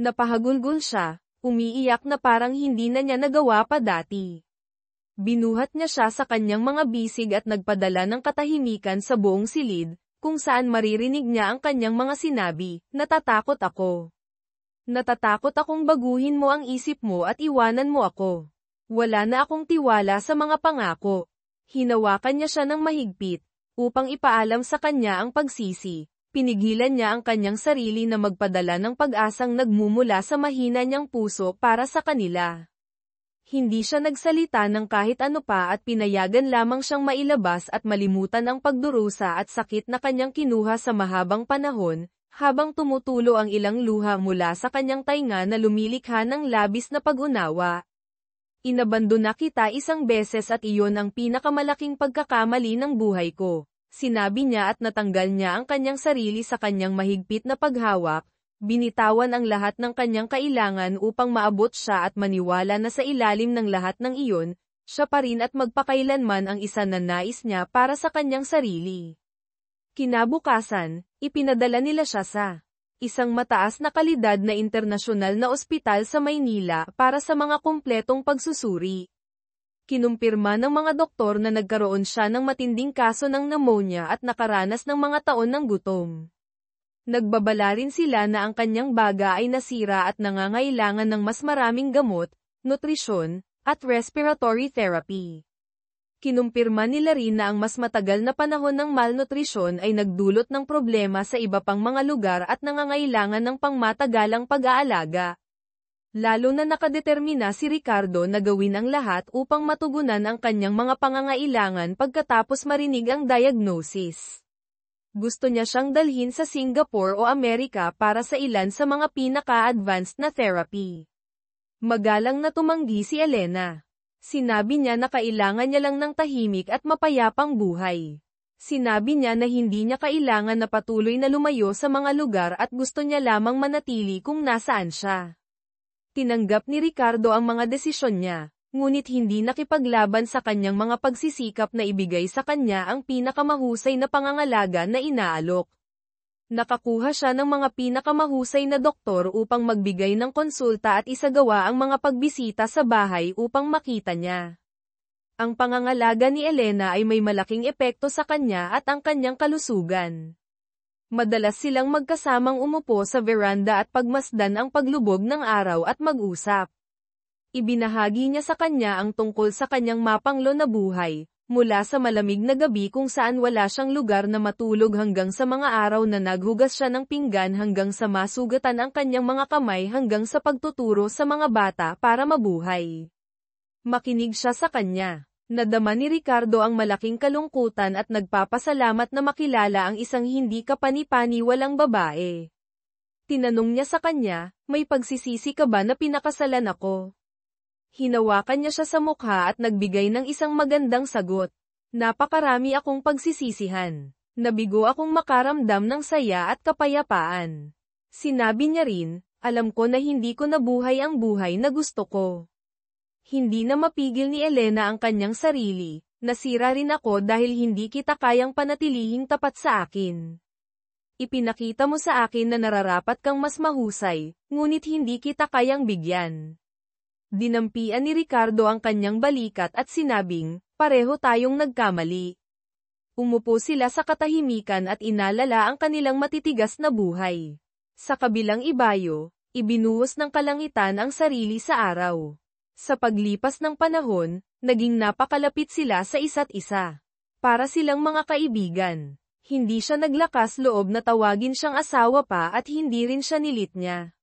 Napahagulgol siya. Umiiyak na parang hindi na niya nagawa pa dati. Binuhat niya siya sa kanyang mga bisig at nagpadala ng katahimikan sa buong silid, kung saan maririnig niya ang kanyang mga sinabi, natatakot ako. Natatakot akong baguhin mo ang isip mo at iwanan mo ako. Wala na akong tiwala sa mga pangako. Hinawakan niya siya ng mahigpit, upang ipaalam sa kanya ang pagsisi. Pinigilan niya ang kanyang sarili na magpadala ng pag-asang nagmumula sa mahina niyang puso para sa kanila. Hindi siya nagsalita ng kahit ano pa at pinayagan lamang siyang mailabas at malimutan ang pagdurusa at sakit na kanyang kinuha sa mahabang panahon, habang tumutulo ang ilang luha mula sa kanyang tainga na lumilikha ng labis na pag-unawa. Inabandona kita isang beses at iyon ang pinakamalaking pagkakamali ng buhay ko. Sinabi niya at natanggal niya ang kanyang sarili sa kanyang mahigpit na paghawak, binitawan ang lahat ng kanyang kailangan upang maabot siya at maniwala na sa ilalim ng lahat ng iyon, siya pa rin at magpakailanman ang isa na nais niya para sa kanyang sarili. Kinabukasan, ipinadala nila siya sa isang mataas na kalidad na internasyonal na ospital sa Maynila para sa mga kumpletong pagsusuri. Kinumpirma ng mga doktor na nagkaroon siya ng matinding kaso ng pneumonia at nakaranas ng mga taon ng gutom. Nagbabala rin sila na ang kanyang baga ay nasira at nangangailangan ng mas maraming gamot, nutrisyon, at respiratory therapy. Kinumpirma nila rin na ang mas matagal na panahon ng malnutrisyon ay nagdulot ng problema sa iba pang mga lugar at nangangailangan ng pangmatagalang pag-aalaga. Lalo na nakadetermina si Ricardo na gawin ang lahat upang matugunan ang kanyang mga pangangailangan pagkatapos marinig ang diagnosis. Gusto niya siyang dalhin sa Singapore o Amerika para sa ilan sa mga pinaka-advanced na therapy. Magalang na tumanggi si Elena. Sinabi niya na kailangan niya lang ng tahimik at mapayapang buhay. Sinabi niya na hindi niya kailangan na patuloy na lumayo sa mga lugar at gusto niya lamang manatili kung nasaan siya. Tinanggap ni Ricardo ang mga desisyon niya, ngunit hindi nakipaglaban sa kanyang mga pagsisikap na ibigay sa kanya ang pinakamahusay na pangangalaga na inaalok. Nakakuha siya ng mga pinakamahusay na doktor upang magbigay ng konsulta at isagawa ang mga pagbisita sa bahay upang makita niya. Ang pangangalaga ni Elena ay may malaking epekto sa kanya at ang kanyang kalusugan. Madalas silang magkasamang umupo sa veranda at pagmasdan ang paglubog ng araw at mag-usap. Ibinahagi niya sa kanya ang tungkol sa kanyang mapanglo na buhay, mula sa malamig na gabi kung saan wala siyang lugar na matulog hanggang sa mga araw na naghugas siya ng pinggan hanggang sa masugatan ang kanyang mga kamay hanggang sa pagtuturo sa mga bata para mabuhay. Makinig siya sa kanya. Nadama ni Ricardo ang malaking kalungkutan at nagpapasalamat na makilala ang isang hindi kapani-paniwalang babae. Tinanong niya sa kanya, may pagsisisi ka ba na pinakasalan ako? Hinawakan niya siya sa mukha at nagbigay ng isang magandang sagot. Napakarami akong pagsisisihan. Nabigo akong makaramdam ng saya at kapayapaan. Sinabi niya rin, alam ko na hindi ko nabuhay ang buhay na gusto ko. Hindi na mapigil ni Elena ang kanyang sarili, nasira rin ako dahil hindi kita kayang panatilihing tapat sa akin. Ipinakita mo sa akin na nararapat kang mas mahusay, ngunit hindi kita kayang bigyan. Dinampian ni Ricardo ang kanyang balikat at sinabing, pareho tayong nagkamali. Umupo sila sa katahimikan at inalala ang kanilang matitigas na buhay. Sa kabilang ibayo, ibinuhos ng kalangitan ang sarili sa araw. Sa paglipas ng panahon, naging napakalapit sila sa isa't isa. Para silang mga kaibigan. Hindi siya naglakas loob na tawagin siyang asawa pa at hindi rin siya nilit niya.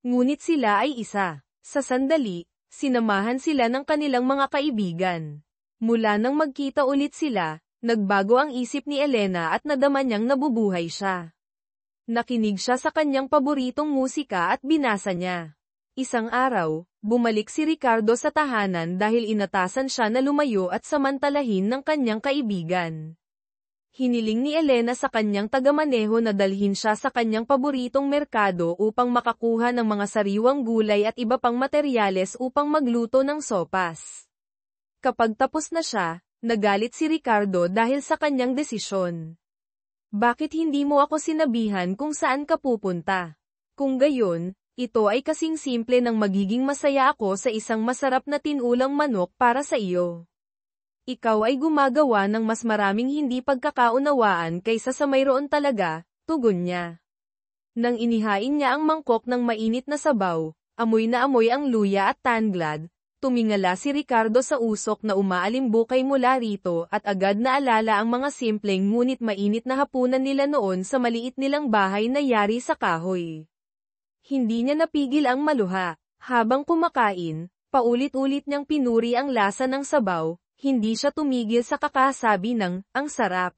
Ngunit sila ay isa. Sa sandali, sinamahan sila ng kanilang mga kaibigan. Mula nang magkita ulit sila, nagbago ang isip ni Elena at nadama niyang nabubuhay siya. Nakinig siya sa kanyang paboritong musika at binasa niya. Isang araw, bumalik si Ricardo sa tahanan dahil inatasan siya na lumayo at samantalahin ng kanyang kaibigan. Hiniling ni Elena sa kanyang tagamaneho na dalhin siya sa kanyang paboritong merkado upang makakuha ng mga sariwang gulay at iba pang materyales upang magluto ng sopas. Kapag tapos na siya, nagalit si Ricardo dahil sa kanyang desisyon. Bakit hindi mo ako sinabihan kung saan ka pupunta? Kung gayon, ito ay kasing simple ng magiging masaya ako sa isang masarap na tinulang manok para sa iyo. Ikaw ay gumagawa ng mas maraming hindi pagkakaunawaan kaysa sa mayroon talaga, tugon niya. Nang inihain niya ang mangkok ng mainit na sabaw, amoy na amoy ang luya at tanglad, tumingala si Ricardo sa usok na umaalimbukay mula rito at agad na alala ang mga simpleng ngunit mainit na hapunan nila noon sa maliit nilang bahay na yari sa kahoy. Hindi niya napigil ang maluha. Habang kumakain, paulit-ulit niyang pinuri ang lasa ng sabaw, hindi siya tumigil sa kakasabi ng, ang sarap.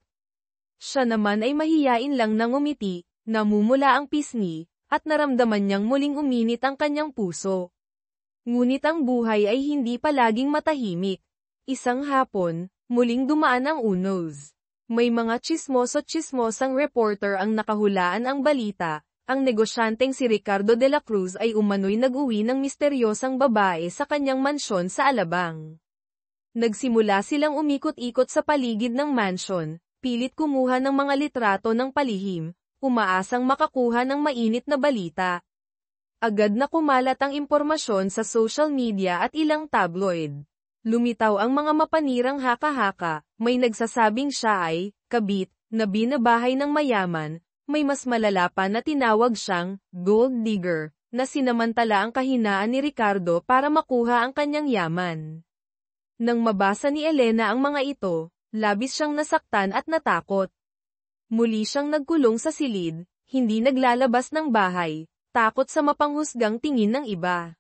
Siya naman ay mahiyain lang nang umiti, namumula ang pisngi, at naramdaman niyang muling uminit ang kanyang puso. Ngunit ang buhay ay hindi palaging matahimik. Isang hapon, muling dumaan ang unos. May mga tsismoso-tsismosang reporter ang nakahulaan ang balita. Ang negosyanteng si Ricardo de la Cruz ay umano'y nag-uwi ng misteryosang babae sa kanyang mansyon sa Alabang. Nagsimula silang umikot-ikot sa paligid ng mansyon, pilit kumuha ng mga litrato ng palihim, umaasang makakuha ng mainit na balita. Agad na kumalat ang impormasyon sa social media at ilang tabloid. Lumitaw ang mga mapanirang haka-haka, may nagsasabing siya ay, kabit, na binabahay ng mayaman, may mas malala pa na tinawag siyang gold digger, na sinamantala ang kahinaan ni Ricardo para makuha ang kanyang yaman. Nang mabasa ni Elena ang mga ito, labis siyang nasaktan at natakot. Muli siyang nagkulong sa silid, hindi naglalabas ng bahay, takot sa mapanghusgang tingin ng iba.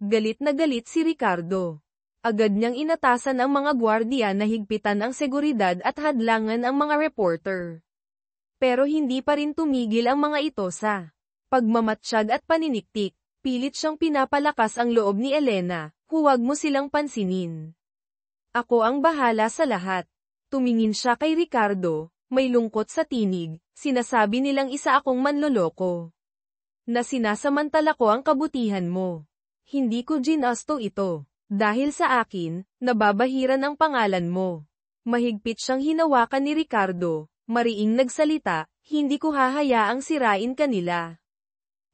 Galit na galit si Ricardo. Agad niyang inatasan ang mga gwardiya na higpitan ang seguridad at hadlangan ang mga reporter. Pero hindi pa rin tumigil ang mga ito sa pagmamatsyag at paniniktik. Pilit siyang pinapalakas ang loob ni Elena, huwag mo silang pansinin. Ako ang bahala sa lahat. Tumingin siya kay Ricardo, may lungkot sa tinig, sinasabi nilang isa akong manloloko. Na sinasamantala ko ang kabutihan mo. Hindi ko ginasto ito. Dahil sa akin, nababahiran ang pangalan mo. Mahigpit siyang hinawakan ni Ricardo, mariing nagsalita, hindi ko hahayaang sirain kanila.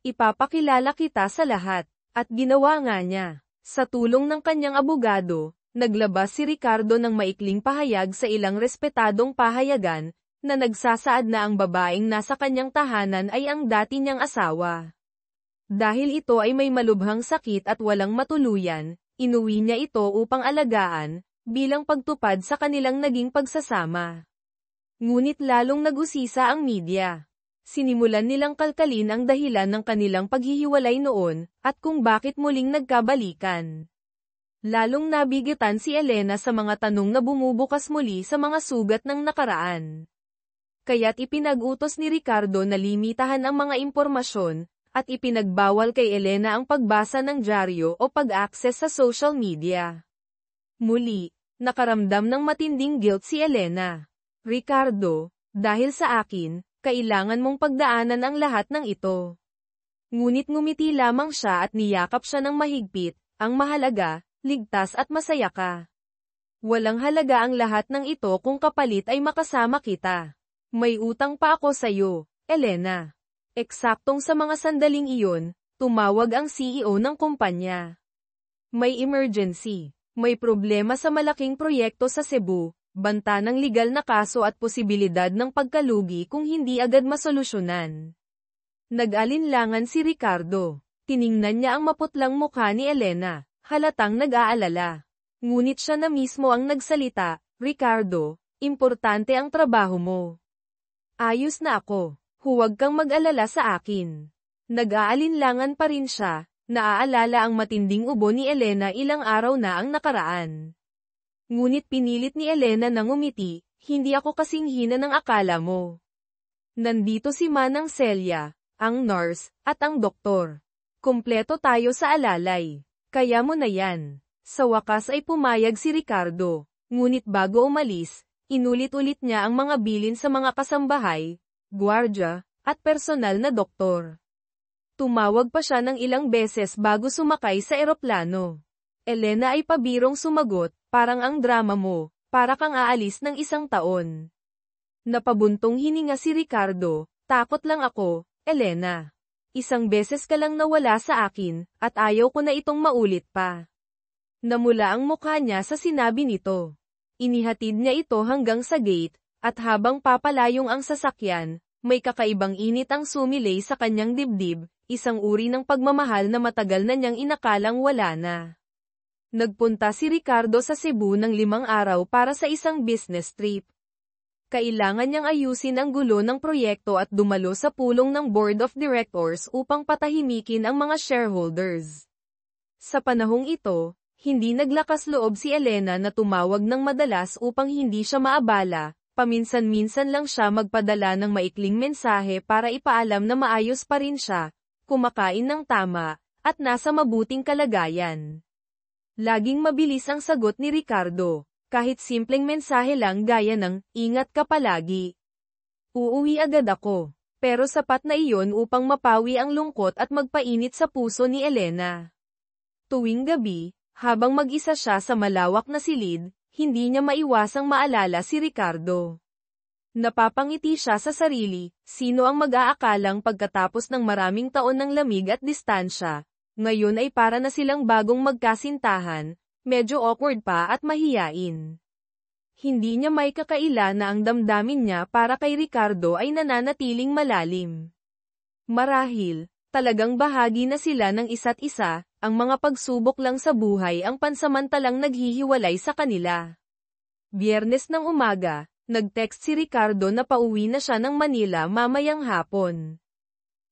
Ipapakilala kita sa lahat, at ginawa nga niya. Sa tulong ng kanyang abogado, naglabas si Ricardo ng maikling pahayag sa ilang respetadong pahayagan, na nagsasaad na ang babaeng nasa kanyang tahanan ay ang dati niyang asawa. Dahil ito ay may malubhang sakit at walang matuluyan, inuwi niya ito upang alagaan, bilang pagtupad sa kanilang naging pagsasama. Ngunit lalong nag-usisa ang media. Sinimulan nilang kalkalin ang dahilan ng kanilang paghihiwalay noon, at kung bakit muling nagkabalikan. Lalong nabigitan si Elena sa mga tanong na bumubukas muli sa mga sugat ng nakaraan. Kaya't ipinag-utos ni Ricardo na limitahan ang mga impormasyon, at ipinagbawal kay Elena ang pagbasa ng dyaryo o pag-access sa social media. Muli, nakaramdam ng matinding guilt si Elena. Ricardo, dahil sa akin, kailangan mong pagdaanan ang lahat ng ito. Ngunit ngumiti lamang siya at niyakap siya ng mahigpit, ang mahalaga, ligtas at masaya ka. Walang halaga ang lahat ng ito kung kapalit ay makasama kita. May utang pa ako sa'yo, Elena. Eksaktong sa mga sandaling iyon, tumawag ang CEO ng kumpanya. May emergency. May problema sa malaking proyekto sa Cebu, banta ng legal na kaso at posibilidad ng pagkalugi kung hindi agad masolusyonan. Nag-alinlangan si Ricardo. Tiningnan niya ang maputlang mukha ni Elena, halatang nag-aalala. Ngunit siya na mismo ang nagsalita, Ricardo, importante ang trabaho mo. Ayos na ako. Huwag kang mag-alala sa akin. Nag-aalinlangan pa rin siya, naaalala ang matinding ubo ni Elena ilang araw na ang nakaraan. Ngunit pinilit ni Elena nang umiti, hindi ako kasing hina ng akala mo. Nandito si Manang Celia, ang nurse, at ang doktor. Kumpleto tayo sa alalay. Kaya mo na yan. Sa wakas ay pumayag si Ricardo, ngunit bago umalis, inulit-ulit niya ang mga bilin sa mga kasambahay, gwardya, at personal na doktor. Tumawag pa siya ng ilang beses bago sumakay sa eroplano. Elena ay pabirong sumagot, parang ang drama mo, para kang aalis ng 1 taon. Napabuntong hininga si Ricardo, takot lang ako, Elena. 1 beses ka lang nawala sa akin, at ayaw ko na itong maulit pa. Namula ang mukha niya sa sinabi nito. Inihatid niya ito hanggang sa gate, at habang papalayong ang sasakyan, may kakaibang init ang sumilay sa kanyang dibdib, isang uri ng pagmamahal na matagal na niyang inakalang wala na. Nagpunta si Ricardo sa Cebu ng 5 araw para sa isang business trip. Kailangan niyang ayusin ang gulo ng proyekto at dumalo sa pulong ng board of directors upang patahimikin ang mga shareholders. Sa panahong ito, hindi naglakas loob si Elena na tumawag ng madalas upang hindi siya maabala. Paminsan-minsan lang siya magpadala ng maikling mensahe para ipaalam na maayos pa rin siya, kumakain ng tama, at nasa mabuting kalagayan. Laging mabilis ang sagot ni Ricardo, kahit simpleng mensahe lang gaya ng, ingat ka palagi. Uuwi agad ako, pero sapat na iyon upang mapawi ang lungkot at magpainit sa puso ni Elena. Tuwing gabi, habang mag-isa siya sa malawak na silid, hindi niya maiwasang maalala si Ricardo. Napapangiti siya sa sarili, sino ang mag-aakalang pagkatapos ng maraming taon ng lamig at distansya, ngayon ay para na silang bagong magkasintahan, medyo awkward pa at mahiyain. Hindi niya may kakaila na ang damdamin niya para kay Ricardo ay nananatiling malalim. Marahil, talagang bahagi na sila ng isa't isa, ang mga pagsubok lang sa buhay ang pansamantalang naghihiwalay sa kanila. Biyernes ng umaga, nag-text si Ricardo na pauwi na siya ng Manila mamayang hapon.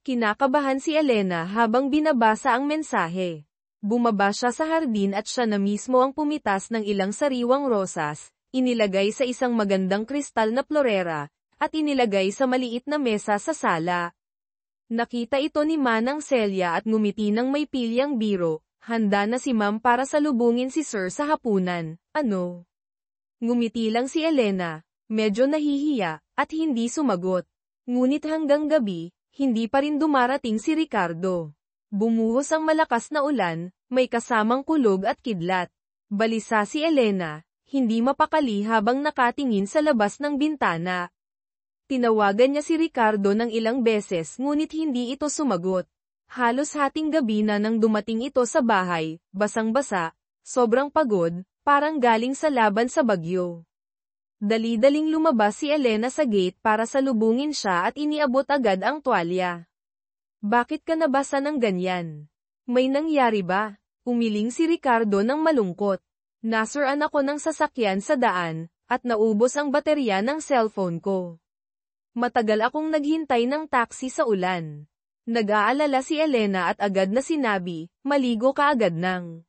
Kinakabahan si Elena habang binabasa ang mensahe. Bumaba siya sa hardin at siya na mismo ang pumitas ng ilang sariwang rosas, inilagay sa isang magandang kristal na florera, at inilagay sa maliit na mesa sa sala. Nakita ito ni Manang Celia at ngumiti ng may pilyang biro, handa na si Ma'am para salubungin si Sir sa hapunan. Ano? Ngumiti lang si Elena, medyo nahihiya, at hindi sumagot. Ngunit hanggang gabi, hindi pa rin dumarating si Ricardo. Bumuhos ang malakas na ulan, may kasamang kulog at kidlat. Balisa si Elena, hindi mapakali habang nakatingin sa labas ng bintana. Tinawagan niya si Ricardo ng ilang beses ngunit hindi ito sumagot. Halos hating gabi na nang dumating ito sa bahay, basang-basa, sobrang pagod, parang galing sa laban sa bagyo. Dali-daling lumabas si Elena sa gate para salubungin siya at iniabot agad ang tuwalya. Bakit ka nabasa ng ganyan? May nangyari ba? Umiling si Ricardo ng malungkot. Nasuran ako ng sasakyan sa daan, at naubos ang baterya ng cellphone ko. Matagal akong naghintay ng taxi sa ulan. Nag-aalala si Elena at agad na sinabi, maligo ka agad nang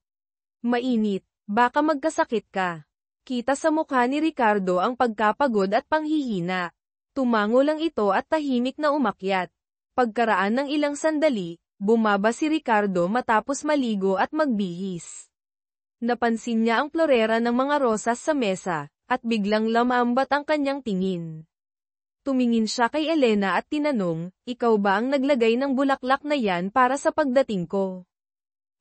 mainit, baka magkasakit ka. Kita sa mukha ni Ricardo ang pagkapagod at panghihina. Tumango lang ito at tahimik na umakyat. Pagkaraan ng ilang sandali, bumaba si Ricardo matapos maligo at magbihis. Napansin niya ang florera ng mga rosas sa mesa, at biglang lamambat ang kanyang tingin. Tumingin siya kay Elena at tinanong, ikaw ba ang naglagay ng bulaklak na yan para sa pagdating ko?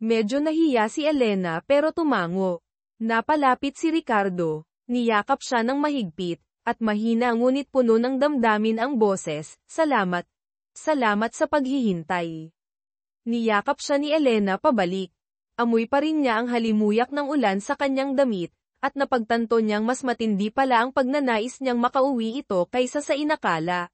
Medyo nahiya si Elena pero tumango. Napalapit si Ricardo, niyakap siya ng mahigpit, at mahina ngunit puno ng damdamin ang boses, salamat. Salamat sa paghihintay. Niyakap siya ni Elena pabalik. Amoy pa rin niya ang halimuyak ng ulan sa kanyang damit, at napagtanto niyang mas matindi pala ang pagnanais niyang makauwi ito kaysa sa inakala.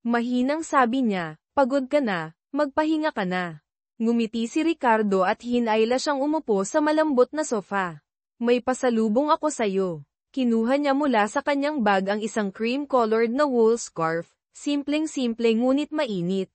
Mahinang sabi niya, pagod ka na, magpahinga ka na. Ngumiti si Ricardo at hinayla siyang umupo sa malambot na sofa. May pasalubong ako sayo. Kinuha niya mula sa kanyang bag ang isang cream-colored na wool scarf, simpleng-simple ngunit mainit.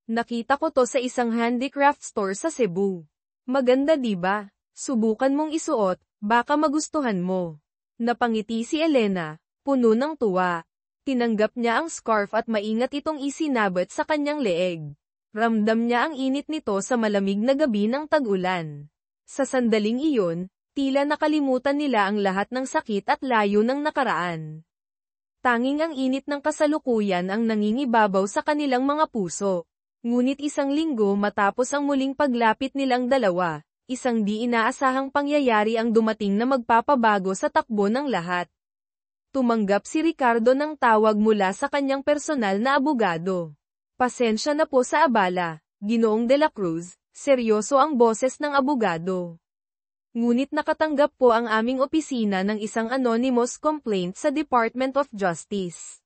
Nakita ko to sa isang handicraft store sa Cebu. Maganda diba? Subukan mong isuot, baka magustuhan mo. Napangiti si Elena, puno ng tuwa. Tinanggap niya ang scarf at maingat itong isinabot sa kanyang leeg. Ramdam niya ang init nito sa malamig na gabi ng tag-ulan. Sa sandaling iyon, tila nakalimutan nila ang lahat ng sakit at layo ng nakaraan. Tanging ang init ng kasalukuyan ang nangingibabaw sa kanilang mga puso. Ngunit isang linggo matapos ang muling paglapit nilang dalawa, isang di inaasahang pangyayari ang dumating na magpapabago sa takbo ng lahat. Tumanggap si Ricardo ng tawag mula sa kanyang personal na abogado. Pasensya na po sa abala, Ginoong de la Cruz, seryoso ang boses ng abogado. Ngunit nakatanggap po ang aming opisina ng isang anonymous complaint sa Department of Justice.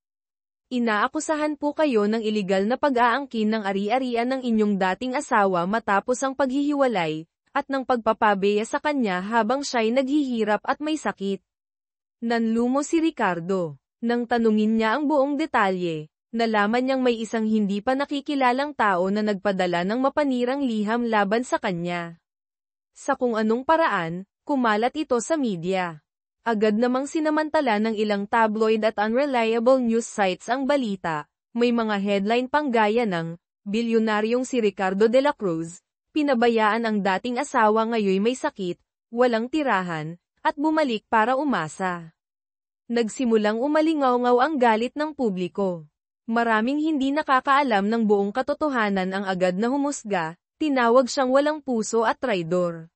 Inaakusahan po kayo ng iligal na pag-aangkin ng ari-arian ng inyong dating asawa matapos ang paghihiwalay, at ng pagpapabeya sa kanya habang siya'y naghihirap at may sakit. Nanlumo si Ricardo. Nang tanungin niya ang buong detalye, nalaman niyang may isang hindi pa nakikilalang tao na nagpadala ng mapanirang liham laban sa kanya. Sa kung anong paraan, kumalat ito sa media. Agad namang sinamantala ng ilang tabloid at unreliable news sites ang balita. May mga headline pang gaya ng, bilyonaryong si Ricardo de la Cruz, pinabayaan ang dating asawa ngayoy may sakit, walang tirahan, at bumalik para umasa. Nagsimulang umalingaw-ngaw ang galit ng publiko. Maraming hindi nakakaalam ng buong katotohanan ang agad na humusga, tinawag siyang walang puso at traidor.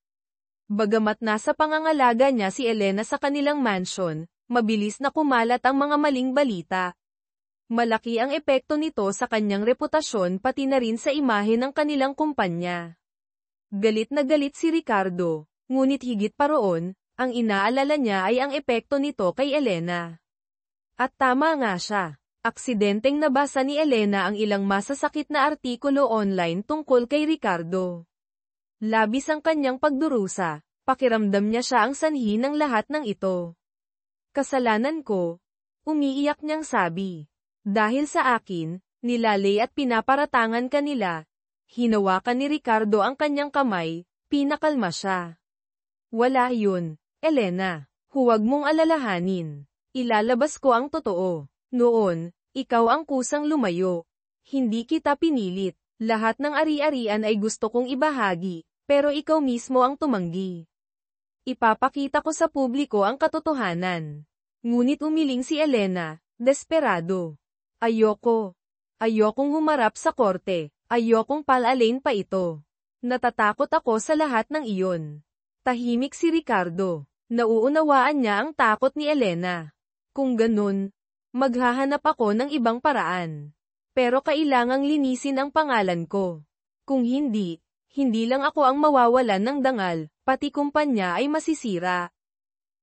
Bagamat nasa pangangalaga niya si Elena sa kanilang mansion, mabilis na kumalat ang mga maling balita. Malaki ang epekto nito sa kanyang reputasyon pati na rin sa imahe ng kanilang kumpanya. Galit na galit si Ricardo, ngunit higit pa roon, Ang inaalala niya ay ang epekto nito kay Elena. At tama nga siya. Aksidenteng nabasa ni Elena ang ilang masasakit na artikulo online tungkol kay Ricardo. Labis ang kanyang pagdurusa, pakiramdam niya siya ang sanhi ng lahat ng ito. Kasalanan ko, umiiyak niyang sabi. Dahil sa akin, nilalay at pinaparatangan kanila. Hinawakan ni Ricardo ang kanyang kamay, pinakalma siya. Wala yun, Elena. Huwag mong alalahanin. Ilalabas ko ang totoo. Noon, ikaw ang kusang lumayo. Hindi kita pinilit. Lahat ng ari-arian ay gusto kong ibahagi, pero ikaw mismo ang tumanggi. Ipapakita ko sa publiko ang katotohanan. Ngunit umiling si Elena, desperado. Ayokong humarap sa korte. Ayokong palalain pa ito. Natatakot ako sa lahat ng iyon. Tahimik si Ricardo. Nauunawaan niya ang takot ni Elena. Kung ganun, maghahanap ako ng ibang paraan. Pero kailangang linisin ang pangalan ko. Kung hindi lang ako ang mawawalan ng dangal, pati kumpanya ay masisira.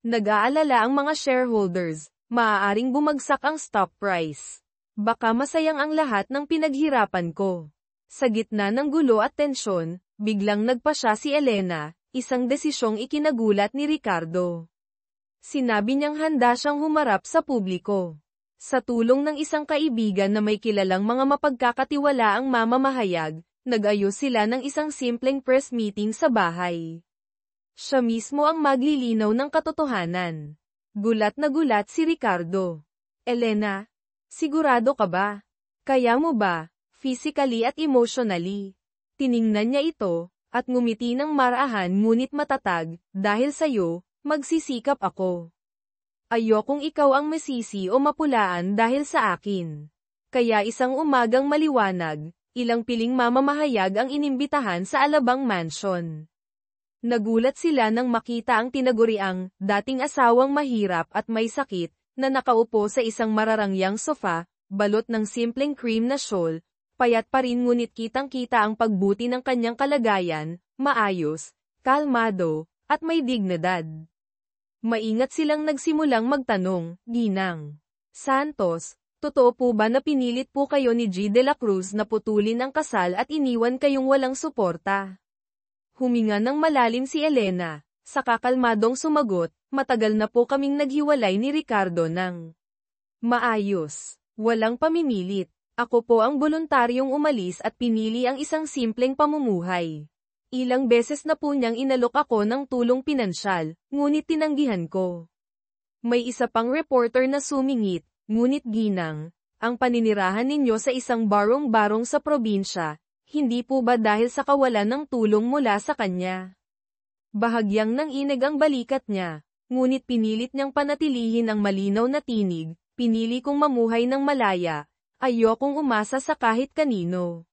Nag-aalala ang mga shareholders, maaaring bumagsak ang stock price. Baka masayang ang lahat ng pinaghirapan ko. Sa gitna ng gulo at tensyon, biglang nagpasya si Elena, isang desisyong ikinagulat ni Ricardo. Sinabi niyang handa siyang humarap sa publiko. Sa tulong ng isang kaibigan na may kilalang mga mapagkakatiwalaang mamamahayag, nag-ayos sila ng isang simpleng press meeting sa bahay. Siya mismo ang maglilinaw ng katotohanan. Gulat na gulat si Ricardo. Elena, sigurado ka ba? Kaya mo ba, physically at emotionally? Tiningnan niya ito, at ngumiti ng marahan ngunit matatag, dahil sa'yo, magsisikap ako. Ayokong ikaw ang masisi o mapulaan dahil sa akin. Kaya isang umagang maliwanag, ilang piling mamamahayag ang inimbitahan sa Alabang Mansion. Nagulat sila nang makita ang tinaguriang, dating asawang mahirap at may sakit, na nakaupo sa isang mararangyang sofa, balot ng simpleng cream na shawl, payat pa rin ngunit kitang-kita ang pagbuti ng kanyang kalagayan, maayos, kalmado, at may dignidad. Maingat silang nagsimulang magtanong, Ginang Santos, totoo po ba na pinilit po kayo ni G. De La Cruz na putulin ang kasal at iniwan kayong walang suporta? Huminga ng malalim si Elena, sa kakalmadong sumagot, matagal na po kaming naghiwalay ni Ricardo ng maayos, walang pamimilit. Ako po ang voluntaryong umalis at pinili ang isang simpleng pamumuhay. Ilang beses na po niyang inalok ako ng tulong pinansyal, ngunit tinanggihan ko. May isa pang reporter na sumingit, ngunit Ginang, ang paninirahan ninyo sa isang barong-barong sa probinsya, hindi po ba dahil sa kawalan ng tulong mula sa kanya? Bahagyang nanginig ang balikat niya, ngunit pinilit niyang panatilihin ang malinaw na tinig, pinili kong mamuhay ng malaya, ayokong umasa sa kahit kanino.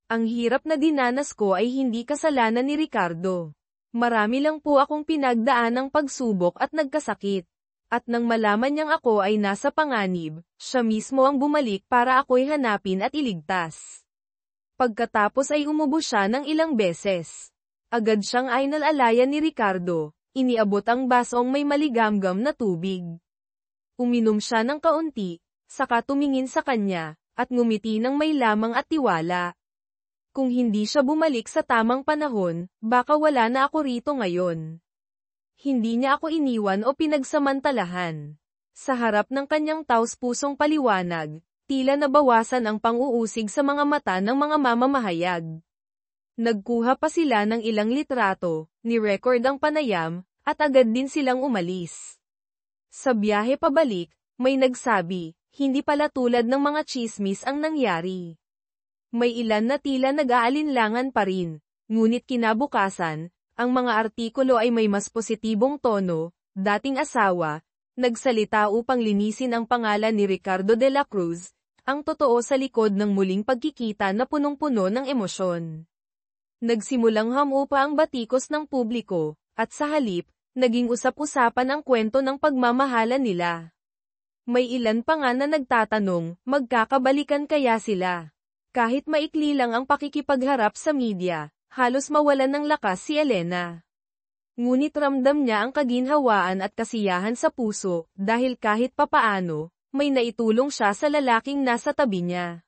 Ang hirap na dinanas ko ay hindi kasalanan ni Ricardo. Marami lang po akong pinagdaan ng pagsubok at nagkasakit. At nang malaman niyang ako ay nasa panganib, siya mismo ang bumalik para ako'y hanapin at iligtas. Pagkatapos ay umubo siya ng ilang beses. Agad siyang inalalayan ni Ricardo, iniabot ang basong may maligamgam na tubig. Uminom siya ng kaunti, saka tumingin sa kanya, at ngumiti ng may lamang at tiwala. Kung hindi siya bumalik sa tamang panahon, baka wala na ako rito ngayon. Hindi niya ako iniwan o pinagsamantalahan. Sa harap ng kanyang taos-pusong paliwanag, tila nabawasan ang pang-uusig sa mga mata ng mga mamamahayag. Nagkuha pa sila ng ilang litrato, ni-record ang panayam, at agad din silang umalis. Sa biyahe pabalik, may nagsabi, hindi pala tulad ng mga chismis ang nangyari. May ilan na tila nag-aalinlangan pa rin, ngunit kinabukasan, ang mga artikulo ay may mas positibong tono, dating asawa, nagsalita upang linisin ang pangalan ni Ricardo de la Cruz, ang totoo sa likod ng muling pagkikita na punong-puno ng emosyon. Nagsimulang hamupa ang batikos ng publiko, at sa halip, naging usap-usapan ang kwento ng pagmamahalan nila. May ilan pa nga na nagtatanong, magkakabalikan kaya sila? Kahit maikli lang ang pakikipagharap sa media, halos mawalan ng lakas si Elena. Ngunit ramdam niya ang kaginhawaan at kasiyahan sa puso, dahil kahit papaano, may naitulong siya sa lalaking nasa tabi niya.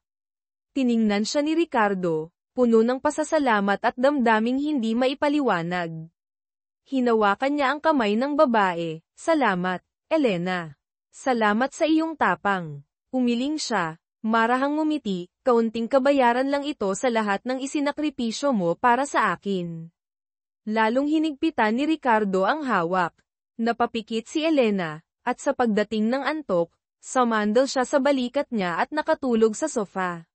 Tiningnan siya ni Ricardo, puno ng pasasalamat at damdaming hindi maipaliwanag. Hinawakan niya ang kamay ng babae. Salamat, Elena. Salamat sa iyong tapang. Umiling siya, marahang ngumiti, kaunting kabayaran lang ito sa lahat ng isinakripisyo mo para sa akin. Lalong hinigpitan ni Ricardo ang hawak. Napapikit si Elena, at sa pagdating ng antok, sumandal siya sa balikat niya at nakatulog sa sofa.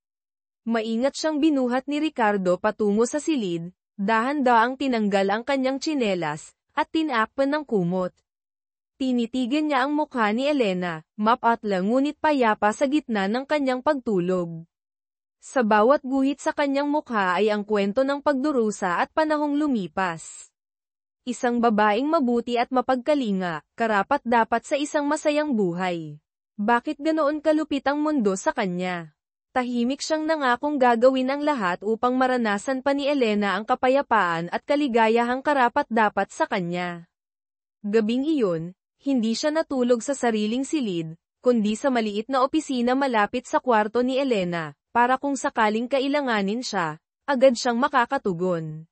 Maingat siyang binuhat ni Ricardo patungo sa silid, dahan-daang tinanggal ang kanyang tsinelas, at tinakpan ng kumot. Tinitigan niya ang mukha ni Elena, mapatlang ngunit payapa sa gitna ng kanyang pagtulog. Sa bawat guhit sa kanyang mukha ay ang kwento ng pagdurusa at panahong lumipas. Isang babaeng mabuti at mapagkalinga, karapat-dapat sa isang masayang buhay. Bakit ganoon kalupit ang mundo sa kanya? Tahimik siyang nangakong gagawin ang lahat upang maranasan pa ni Elena ang kapayapaan at kaligayahang karapat-dapat sa kanya. Gabing iyon, hindi siya natulog sa sariling silid, kundi sa maliit na opisina malapit sa kwarto ni Elena, para kung sakaling kailanganin siya, agad siyang makakatugon.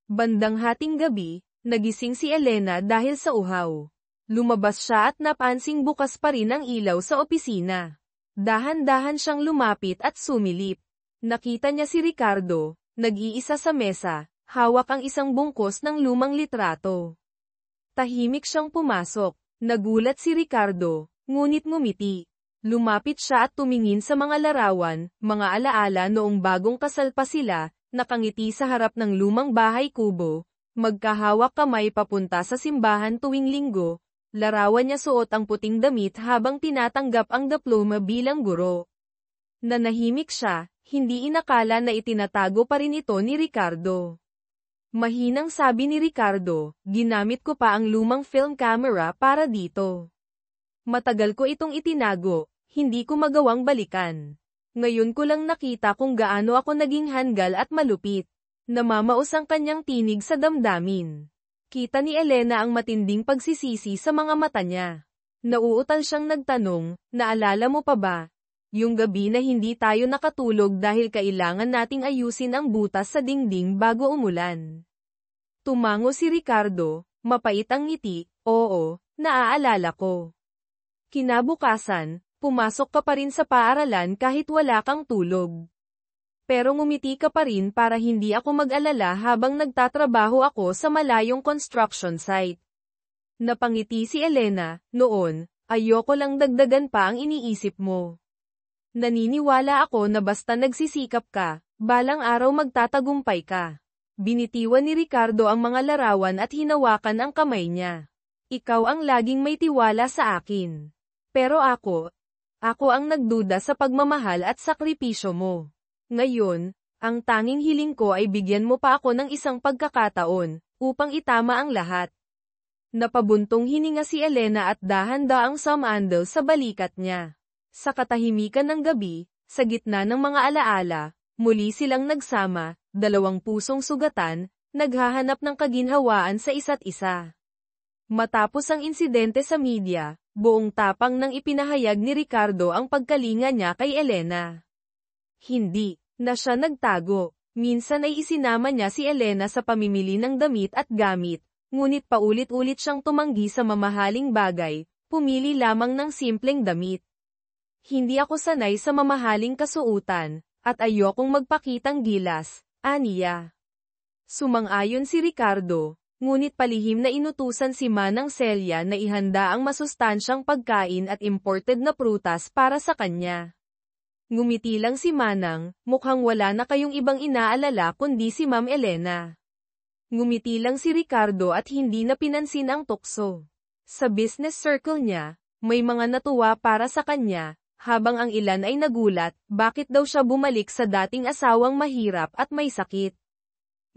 Bandang hating gabi, nagising si Elena dahil sa uhaw. Lumabas siya at napansing bukas pa rin ang ilaw sa opisina. Dahan-dahan siyang lumapit at sumilip. Nakita niya si Ricardo, nag-iisa sa mesa, hawak ang isang bungkos ng lumang litrato. Tahimik siyang pumasok. Nagulat si Ricardo, ngunit ngumiti. Lumapit siya at tumingin sa mga larawan, mga alaala noong bagong kasal pa sila, nakangiti sa harap ng lumang bahay kubo, magkahawak kamay papunta sa simbahan tuwing linggo. Larawan niya suot ang puting damit habang tinatanggap ang diploma bilang guro. Nanahimik siya, hindi inakala na itinatago pa rin ito ni Ricardo. Mahinang sabi ni Ricardo, ginamit ko pa ang lumang film camera para dito. Matagal ko itong itinago, hindi ko magawang balikan. Ngayon ko lang nakita kung gaano ako naging handgal at malupit. Namamaos ang kanyang tinig sa damdamin. Kita ni Elena ang matinding pagsisisi sa mga mata niya. Nauutal siyang nagtanong, naalala mo pa ba? Yung gabi na hindi tayo nakatulog dahil kailangan nating ayusin ang butas sa dingding bago umulan. Tumango si Ricardo, mapait ang ngiti, oo, naaalala ko. Kinabukasan, pumasok ka pa rin sa paaralan kahit wala kang tulog. Pero ngumiti ka pa rin para hindi ako mag-alala habang nagtatrabaho ako sa malayong construction site. Napangiti si Elena, noon, ayoko lang dagdagan pa ang iniisip mo. Naniniwala ako na basta nagsisikap ka, balang araw magtatagumpay ka. Binitiwan ni Ricardo ang mga larawan at hinawakan ang kamay niya. Ikaw ang laging may tiwala sa akin. Pero ako ang nagduda sa pagmamahal at sakripisyo mo. Ngayon, ang tanging hiling ko ay bigyan mo pa ako ng isang pagkakataon, upang itama ang lahat. Napabuntong hininga si Elena at dahan-daang sumandal sa balikat niya. Sa katahimikan ng gabi, sa gitna ng mga alaala, muli silang nagsama, dalawang pusong sugatan, naghahanap ng kaginhawaan sa isa't isa. Matapos ang insidente sa media, buong tapang nang ipinahayag ni Ricardo ang pagkalinga niya kay Elena. Hindi na siya nagtago. Minsan ay isinama niya si Elena sa pamimili ng damit at gamit, ngunit paulit-ulit siyang tumanggi sa mamahaling bagay, pumili lamang ng simpleng damit. Hindi ako sanay sa mamahaling kasuutan, at ayokong magpakitang gilas, aniya. Sumang-ayon si Ricardo, ngunit palihim na inutusan si Manang Celia na ihanda ang masustansyang pagkain at imported na prutas para sa kanya. Ngumiti lang si Manang, mukhang wala na kayong ibang inaalala kundi si Ma'am Elena. Ngumiti lang si Ricardo at hindi na pinansin ang tukso. Sa business circle niya, may mga natuwa para sa kanya, habang ang ilan ay nagulat, bakit daw siya bumalik sa dating asawang mahirap at may sakit.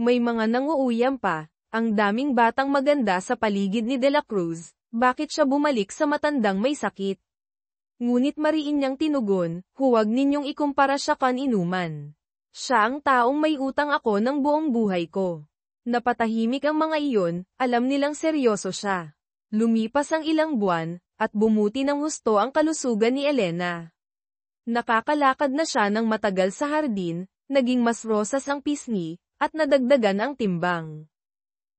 May mga nanguuyam pa, ang daming batang maganda sa paligid ni De La Cruz, bakit siya bumalik sa matandang may sakit? Ngunit mariin niyang tinugon, huwag ninyong ikumpara siya kan inuman. Siya ang taong may utang ako ng buong buhay ko. Napatahimik ang mga iyon, alam nilang seryoso siya. Lumipas ang ilang buwan, at bumuti ng husto ang kalusugan ni Elena. Nakakalakad na siya ng matagal sa hardin, naging mas rosas ang pisngi, at nadagdagan ang timbang.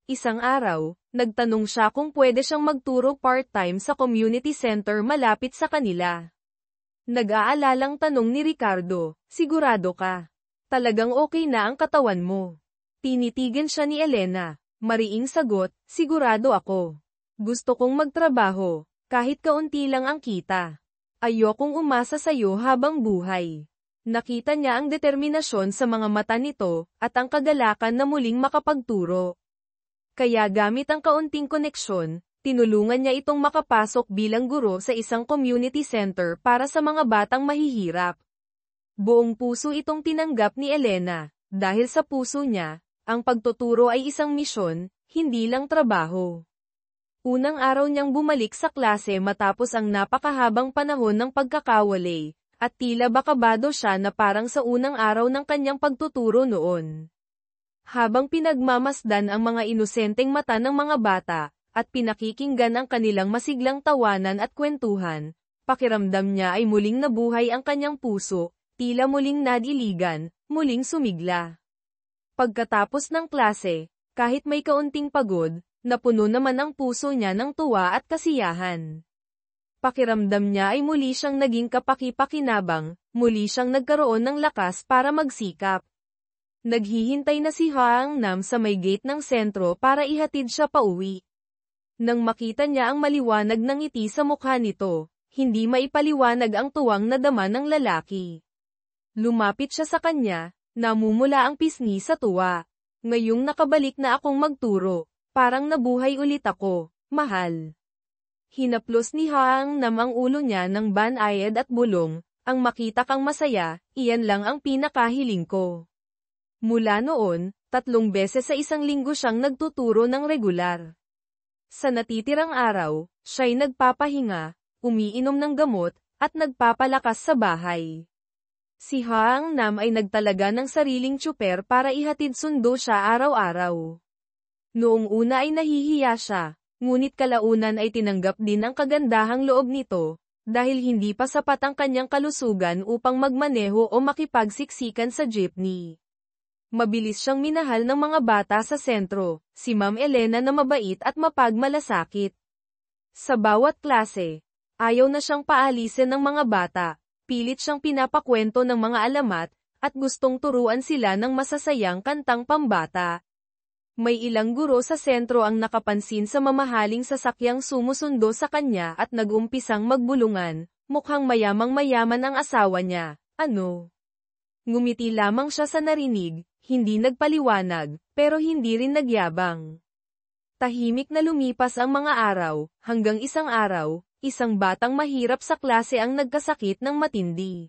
Isang araw, nagtanong siya kung pwede siyang magturo part-time sa community center malapit sa kanila. Nag-aalalang tanong ni Ricardo, sigurado ka? Talagang okay na ang katawan mo? Tinitigan siya ni Elena, mariing sagot, sigurado ako. Gusto kong magtrabaho, kahit kaunti lang ang kita. Ayokong umasa sa'yo habang buhay. Nakita niya ang determinasyon sa mga mata nito, at ang kagalakan na muling makapagturo. Kaya gamit ang kaunting koneksyon, tinulungan niya itong makapasok bilang guro sa isang community center para sa mga batang mahihirap. Buong puso itong tinanggap ni Elena, dahil sa puso niya, ang pagtuturo ay isang misyon, hindi lang trabaho. Unang araw niyang bumalik sa klase matapos ang napakahabang panahon ng pagkakawalay, at tila bakabado siya na parang sa unang araw ng kanyang pagtuturo noon. Habang pinagmamasdan ang mga inosenteng mata ng mga bata, at pinakikinggan ang kanilang masiglang tawanan at kwentuhan, pakiramdam niya ay muling nabuhay ang kanyang puso, tila muling nadiligan, muling sumigla. Pagkatapos ng klase, kahit may kaunting pagod, napuno naman ang puso niya ng tuwa at kasiyahan. Pakiramdam niya ay muli siyang naging kapaki-pakinabang, muli siyang nagkaroon ng lakas para magsikap. Naghihintay na si Hang Nam sa may gate ng sentro para ihatid siya pauwi. Nang makita niya ang maliwanag ng ngiti sa mukha nito, hindi maipaliwanag ang tuwang nadama ng lalaki. Lumapit siya sa kanya, namumula ang pisngi sa tuwa. Ngayong nakabalik na akong magturo, parang nabuhay ulit ako, mahal. Hinaplos ni Hang Nam ang ulo niya ng banayad at bulong, ang makita kang masaya, iyan lang ang pinakahiling ko. Mula noon, 3 beses sa isang linggo siyang nagtuturo ng regular. Sa natitirang araw, siya'y nagpapahinga, umiinom ng gamot, at nagpapalakas sa bahay. Si Hang Nam ay nagtalaga ng sariling tsuper para ihatid sundo siya araw-araw. Noong una ay nahihiya siya, ngunit kalaunan ay tinanggap din ang kagandahang loob nito, dahil hindi pa sapat ang kanyang kalusugan upang magmaneho o makipagsiksikan sa jeepney. Mabilis siyang minahal ng mga bata sa sentro, si Ma'am Elena na mabait at mapagmalasakit. Sa bawat klase, ayaw na siyang paalisin ng mga bata, pilit siyang pinapakwento ng mga alamat, at gustong turuan sila ng masasayang kantang pambata. May ilang guro sa sentro ang nakapansin sa mamahaling sasakyang sumusundo sa kanya at nag-umpisang magbulungan, mukhang mayamang-mayaman ang asawa niya, ano? Ngumiti lamang siya sa narinig, hindi nagpaliwanag, pero hindi rin nagyabang. Tahimik na lumipas ang mga araw, hanggang isang araw, isang batang mahirap sa klase ang nagkasakit ng matindi.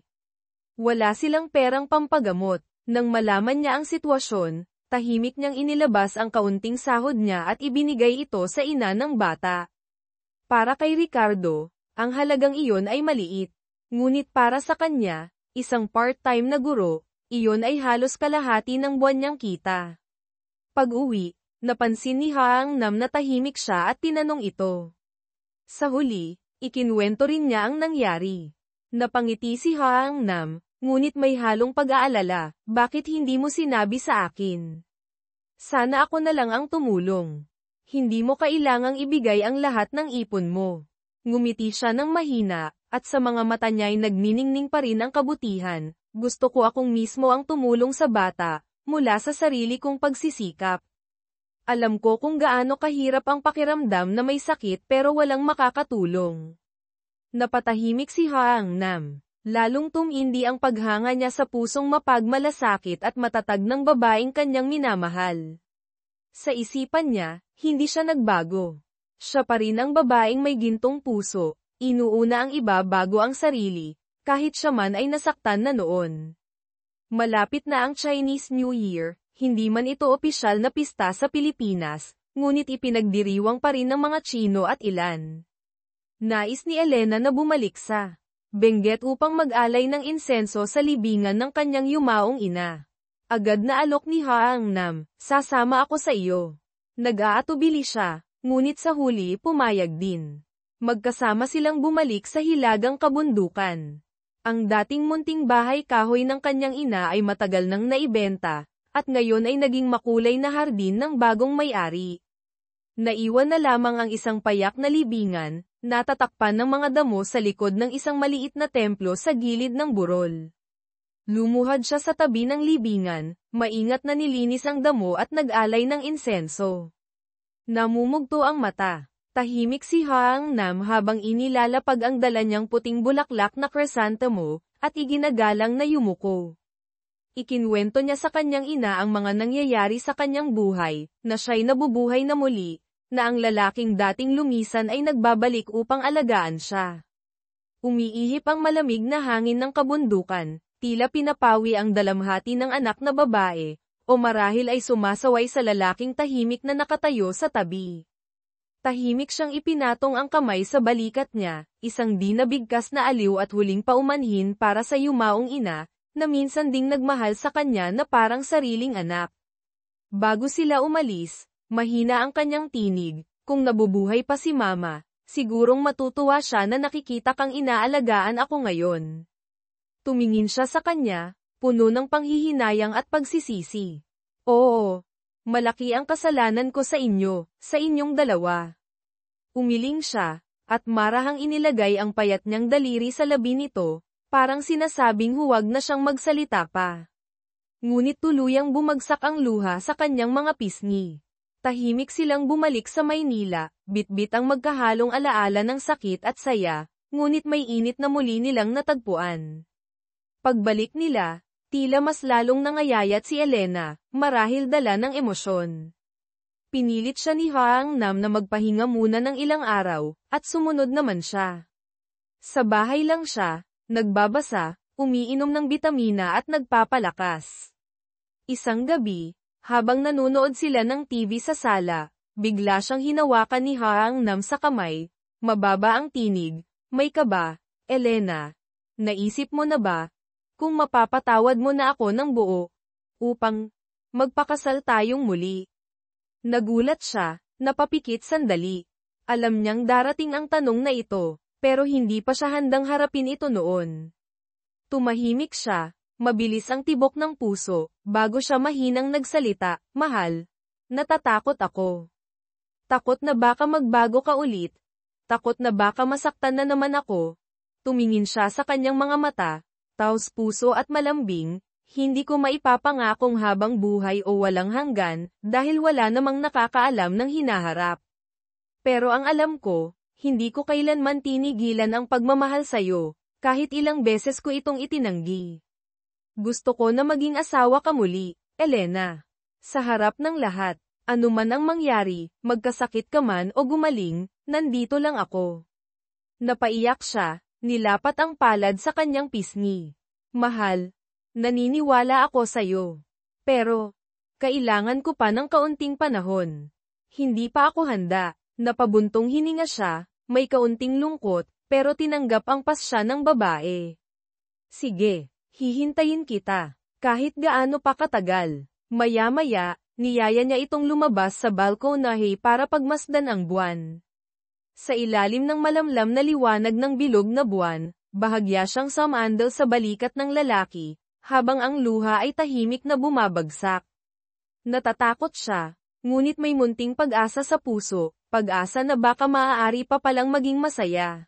Wala silang perang pampagamot. Nang malaman niya ang sitwasyon, tahimik niyang inilabas ang kaunting sahod niya at ibinigay ito sa ina ng bata. Para kay Ricardo, ang halagang iyon ay maliit. Ngunit para sa kanya, isang part-time na guro, iyon ay halos kalahati ng buwan niyang kita. Pag-uwi, napansin ni Hang Nam na tahimik siya at tinanong ito. Sa huli, ikinuwento rin niya ang nangyari. Napangiti si Hang Nam, ngunit may halong pag-aalala, bakit hindi mo sinabi sa akin? Sana ako na lang ang tumulong. Hindi mo kailangang ibigay ang lahat ng ipon mo. Ngumiti siya ng mahina, at sa mga mata niya'y nagniningning pa rin ang kabutihan. Gusto ko akong mismo ang tumulong sa bata, mula sa sarili kong pagsisikap. Alam ko kung gaano kahirap ang pakiramdam na may sakit pero walang makakatulong. Napatahimik si Hang Nam. Lalong tumindi ang paghanga niya sa pusong mapagmalasakit at matatag ng babaeng kanyang minamahal. Sa isipan niya, hindi siya nagbago. Siya pa rin ang babaeng may gintong puso, inuuna ang iba bago ang sarili. Kahit siya man ay nasaktan na noon. Malapit na ang Chinese New Year, hindi man ito opisyal na pista sa Pilipinas, ngunit ipinagdiriwang pa rin ng mga Tsino at ilan. Nais ni Elena na bumalik sa Benguet upang mag-alay ng insenso sa libingan ng kanyang yumaong ina. Agad na alok ni Haangnam, sasama ako sa iyo. Nag-aatubili siya, ngunit sa huli pumayag din. Magkasama silang bumalik sa hilagang kabundukan. Ang dating munting bahay kahoy ng kanyang ina ay matagal nang naibenta, at ngayon ay naging makulay na hardin ng bagong may-ari. Naiwan na lamang ang isang payak na libingan, natatakpan ng mga damo sa likod ng isang maliit na templo sa gilid ng burol. Lumuhad siya sa tabi ng libingan, maingat na nilinis ang damo at nag-alay ng insenso. Namumugto ang mata. Tahimik si Haangnam habang inilalapag ang dala niyang puting bulaklak na chrysanthemo, at iginagalang na yumuko. Ikinwento niya sa kanyang ina ang mga nangyayari sa kanyang buhay, na siya'y nabubuhay na muli, na ang lalaking dating lumisan ay nagbabalik upang alagaan siya. Umiihip ang malamig na hangin ng kabundukan, tila pinapawi ang dalamhati ng anak na babae, o marahil ay sumasaway sa lalaking tahimik na nakatayo sa tabi. Tahimik siyang ipinatong ang kamay sa balikat niya, isang di nabigkas na aliw at huling paumanhin para sa yumaong ina, na minsan ding nagmahal sa kanya na parang sariling anak. Bago sila umalis, mahina ang kanyang tinig, kung nabubuhay pa si mama, sigurong matutuwa siya na nakikita kang inaalagaan ako ngayon. Tumingin siya sa kanya, puno ng panghihinayang at pagsisisi. Oo, malaki ang kasalanan ko sa inyo, sa inyong dalawa. Umiling siya, at marahang inilagay ang payat niyang daliri sa labi nito, parang sinasabing huwag na siyang magsalita pa. Ngunit tuluyang bumagsak ang luha sa kanyang mga pisngi. Tahimik silang bumalik sa Maynila, bitbit ang magkahalong alaala ng sakit at saya, ngunit may init na muli nilang natagpuan. Pagbalik nila, tila mas lalong nangayayat si Elena, marahil dala ng emosyon. Pinilit siya ni Haangnam na magpahinga muna ng ilang araw, at sumunod naman siya. Sa bahay lang siya, nagbabasa, umiinom ng bitamina at nagpapalakas. Isang gabi, habang nanonood sila ng TV sa sala, bigla siyang hinawakan ni Haangnam sa kamay, mababa ang tinig, "May ka ba, Elena? Naisip mo na ba kung mapapatawad mo na ako ng buo, upang magpakasal tayong muli?" Nagulat siya, napapikit sandali. Alam niyang darating ang tanong na ito, pero hindi pa siya handang harapin ito noon. Tumahimik siya, mabilis ang tibok ng puso, bago siya mahinang nagsalita, "Mahal, natatakot ako. Takot na baka magbago ka ulit. Takot na baka masaktan na naman ako." Tumingin siya sa kanyang mga mata, taos puso at malambing, "Hindi ko maipapangakong habang buhay o walang hanggan, dahil wala namang nakakaalam ng hinaharap. Pero ang alam ko, hindi ko kailanman tinigilan ang pagmamahal sa'yo, kahit ilang beses ko itong itinanggi. Gusto ko na maging asawa ka muli, Elena. Sa harap ng lahat, anuman ang mangyari, magkasakit ka man o gumaling, nandito lang ako." Napaiyak siya, nilapat ang palad sa kanyang pisngi. "Mahal, naniniwala ako sa'yo. Pero, kailangan ko pa ng kaunting panahon. Hindi pa ako handa." Napabuntong hininga siya, may kaunting lungkot, pero tinanggap ang pasya ng babae. "Sige, hihintayin kita, kahit gaano pa katagal." Maya-maya, niyaya niya itong lumabas sa balkonahe para pagmasdan ang buwan. Sa ilalim ng malamlam na liwanag ng bilog na buwan, bahagya siyang sumandal sa balikat ng lalaki, habang ang luha ay tahimik na bumabagsak. Natatakot siya, ngunit may munting pag-asa sa puso, pag-asa na baka maaari pa palang maging masaya.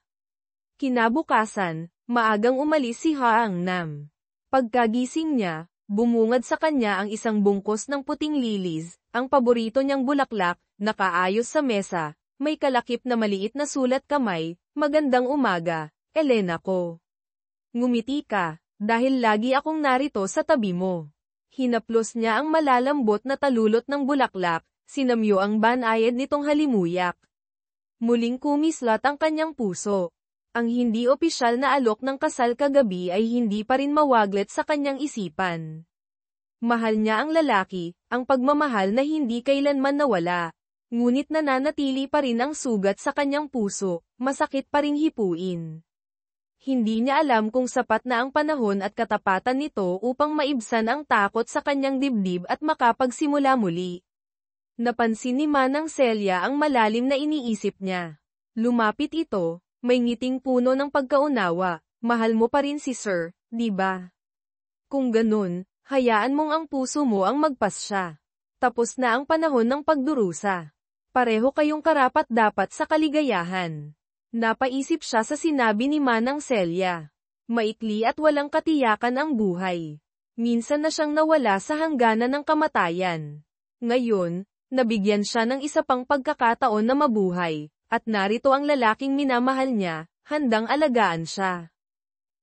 Kinabukasan, maagang umalis si Haangnam. Pagkagising niya, bumungad sa kanya ang isang bungkos ng puting lilis, ang paborito niyang bulaklak, nakaayos sa mesa, may kalakip na maliit na sulat kamay, "Magandang umaga, Elena ko. Ngumiti ka, dahil lagi akong narito sa tabi mo." Hinaplos niya ang malalambot na talulot ng bulaklak, sinamyo ang banayad nitong halimuyak. Muling kumislat ang kanyang puso. Ang hindi opisyal na alok ng kasal kagabi ay hindi pa rin mawaglit sa kanyang isipan. Mahal niya ang lalaki, ang pagmamahal na hindi kailanman nawala. Ngunit nananatili pa rin ang sugat sa kanyang puso, masakit pa ring hipuin. Hindi niya alam kung sapat na ang panahon at katapatan nito upang maibsan ang takot sa kanyang dibdib at makapagsimula muli. Napansin ni Manang Celia ang malalim na iniisip niya. Lumapit ito, may ngiting puno ng pagkaunawa. Mahal mo pa rin si Sir, di ba? Kung ganun, hayaan mong ang puso mo ang magpasya. Tapos na ang panahon ng pagdurusa. Pareho kayong karapat-dapat sa kaligayahan. Napaisip siya sa sinabi ni Manang Celia. Maikli at walang katiyakan ang buhay. Minsan na siyang nawala sa hangganan ng kamatayan. Ngayon, nabigyan siya ng isa pang pagkakataon na mabuhay, at narito ang lalaking minamahal niya, handang alagaan siya.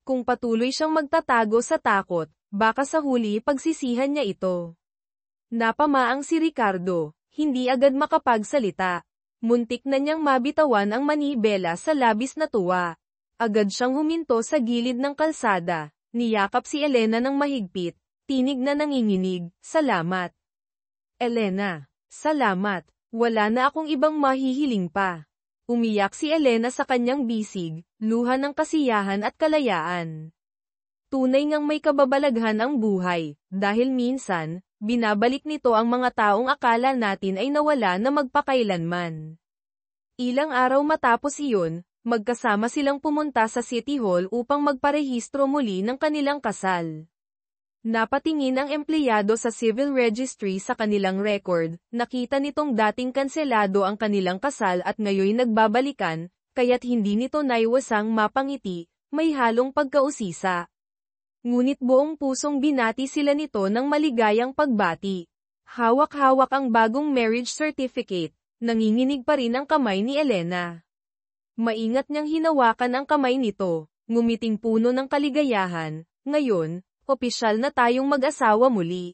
Kung patuloy siyang magtatago sa takot, baka sa huli pagsisihan niya ito. Napamaang si Ricardo, hindi agad makapagsalita. Muntik na niyang mabitawan ang manibela sa labis na tuwa. Agad siyang huminto sa gilid ng kalsada, niyakap si Elena ng mahigpit, tinig na nanginginig, salamat. Elena, salamat, wala na akong ibang mahihiling pa. Umiyak si Elena sa kanyang bisig, luha ng kasiyahan at kalayaan. Tunay ngang may kababalaghan ang buhay, dahil minsan, binabalik nito ang mga taong akala natin ay nawala na magpakailanman. Ilang araw matapos iyon, magkasama silang pumunta sa City Hall upang magparehistro muli ng kanilang kasal. Napatingin ang empleyado sa civil registry sa kanilang record, nakita nitong dating kanselado ang kanilang kasal at ngayon nagbabalikan, kaya't hindi nito naiwasang mapangiti, may halong pagkausisa. Ngunit buong pusong binati sila nito ng maligayang pagbati. Hawak-hawak ang bagong marriage certificate, nanginginig pa rin ang kamay ni Elena. Maingat niyang hinawakan ang kamay nito, ngumiting puno ng kaligayahan, ngayon, opisyal na tayong mag-asawa muli.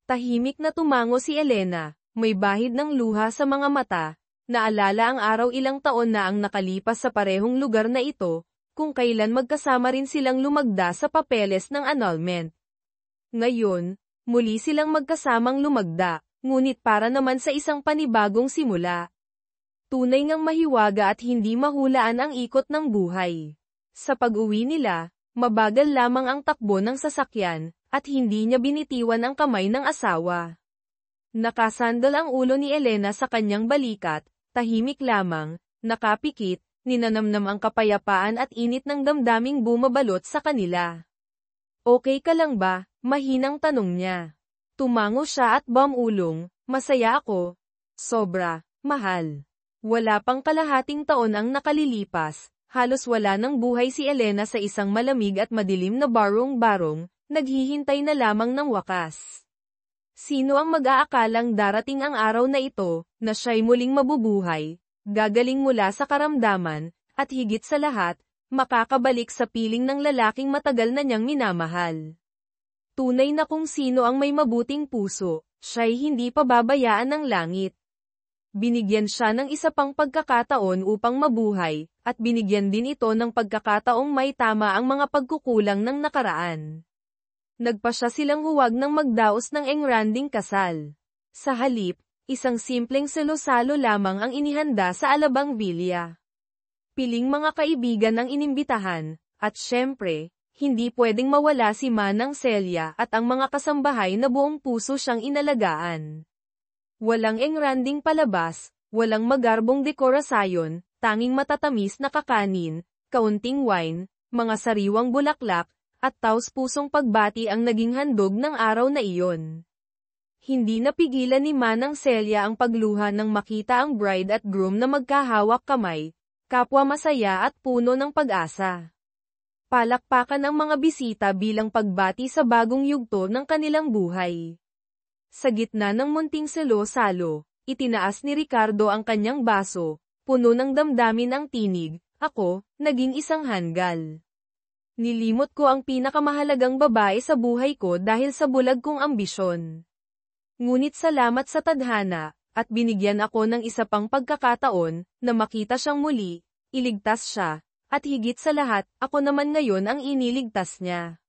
Tahimik na tumango si Elena, may bahid ng luha sa mga mata, naalala ang araw ilang taon na ang nakalipas sa parehong lugar na ito, kung kailan magkasama rin silang lumagda sa papeles ng annulment. Ngayon, muli silang magkasamang lumagda, ngunit para naman sa isang panibagong simula. Tunay ngang mahiwaga at hindi mahulaan ang ikot ng buhay. Sa pag-uwi nila, mabagal lamang ang takbo ng sasakyan, at hindi niya binitiwan ang kamay ng asawa. Nakasandal ang ulo ni Elena sa kanyang balikat, tahimik lamang, nakapikit, ninanamnam ang kapayapaan at init ng damdaming bumabalot sa kanila. Okay ka lang ba? Mahinang tanong niya. Tumango siya at bumulong, masaya ako. Sobra, mahal. Wala pang kalahating taon ang nakalilipas, halos wala ng buhay si Elena sa isang malamig at madilim na barong-barong, naghihintay na lamang ng wakas. Sino ang mag-aakalang darating ang araw na ito, na siya'y muling mabubuhay, gagaling mula sa karamdaman, at higit sa lahat, makakabalik sa piling ng lalaking matagal na niyang minamahal. Tunay na kung sino ang may mabuting puso, siya'y hindi pababayaan ng langit. Binigyan siya ng isa pang pagkakataon upang mabuhay, at binigyan din ito ng pagkakataong may tama ang mga pagkukulang ng nakaraan. Nagpasya silang huwag nang magdaos ng engranding kasal. Sa halip, isang simpleng salo-salo lamang ang inihanda sa Alabang Villa. Piling mga kaibigan ang inimbitahan, at syempre, hindi pwedeng mawala si Manang Celia at ang mga kasambahay na buong puso siyang inalagaan. Walang engranding palabas, walang magarbong dekorasyon, tanging matatamis na kakanin, kaunting wine, mga sariwang bulaklak, at taos-pusong pagbati ang naging handog ng araw na iyon. Hindi napigilan ni Manang Celia ang pagluha nang makita ang bride at groom na magkahawak kamay, kapwa masaya at puno ng pag-asa. Palakpakan ang mga bisita bilang pagbati sa bagong yugto ng kanilang buhay. Sa gitna ng munting salo-salo, itinaas ni Ricardo ang kanyang baso, puno ng damdamin ang tinig, ako, naging isang hanggal. Nilimot ko ang pinakamahalagang babae sa buhay ko dahil sa bulag kong ambisyon. Ngunit salamat sa tadhana, at binigyan ako ng isa pang pagkakataon, na makita siyang muli, iligtas siya, at higit sa lahat, ako naman ngayon ang iniligtas niya.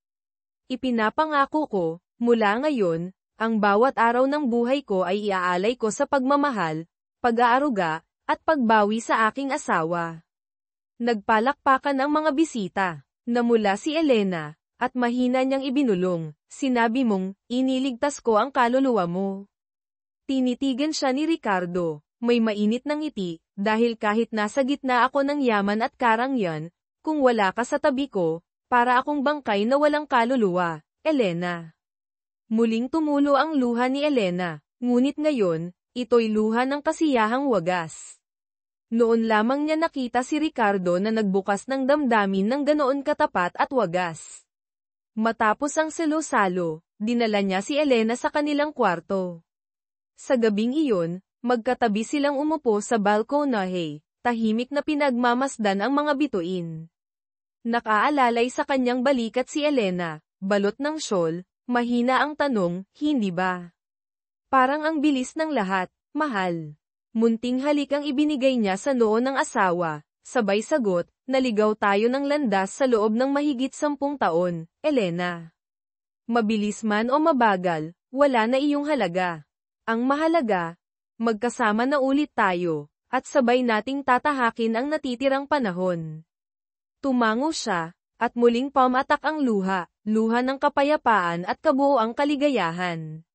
Ipinapangako ko, mula ngayon, ang bawat araw ng buhay ko ay iaalay ko sa pagmamahal, pag-aaruga, at pagbawi sa aking asawa. Nagpalakpakan ang mga bisita. Namula si Elena, at mahina niyang ibinulong, "Sinabi mong, iniligtas ko ang kaluluwa mo." Tinitigan siya ni Ricardo, may mainit na ngiti, "Dahil kahit nasa gitna ako ng yaman at karangyaan, kung wala ka sa tabi ko, para akong bangkay na walang kaluluwa, Elena." Muling tumulo ang luha ni Elena, ngunit ngayon, ito'y luha ng kasiyahang wagas. Noon lamang niya nakita si Ricardo na nagbukas ng damdamin ng ganoon katapat at wagas. Matapos ang salo-salo, dinala niya si Elena sa kanilang kwarto. Sa gabing iyon, magkatabi silang umupo sa balkonahe, tahimik na pinagmamasdan ang mga bituin. Nakaalalay sa kanyang balikat si Elena, balot ng shawl, mahina ang tanong, "Hindi ba? Parang ang bilis ng lahat, mahal." Munting halik ang ibinigay niya sa noo ng asawa, sabay sagot, "Naligaw tayo ng landas sa loob ng mahigit 10 taon, Elena. Mabilis man o mabagal, wala na iyong halaga. Ang mahalaga, magkasama na ulit tayo, at sabay nating tatahakin ang natitirang panahon." Tumango siya, at muling pumatak ang luha ng kapayapaan at kabuoang kaligayahan.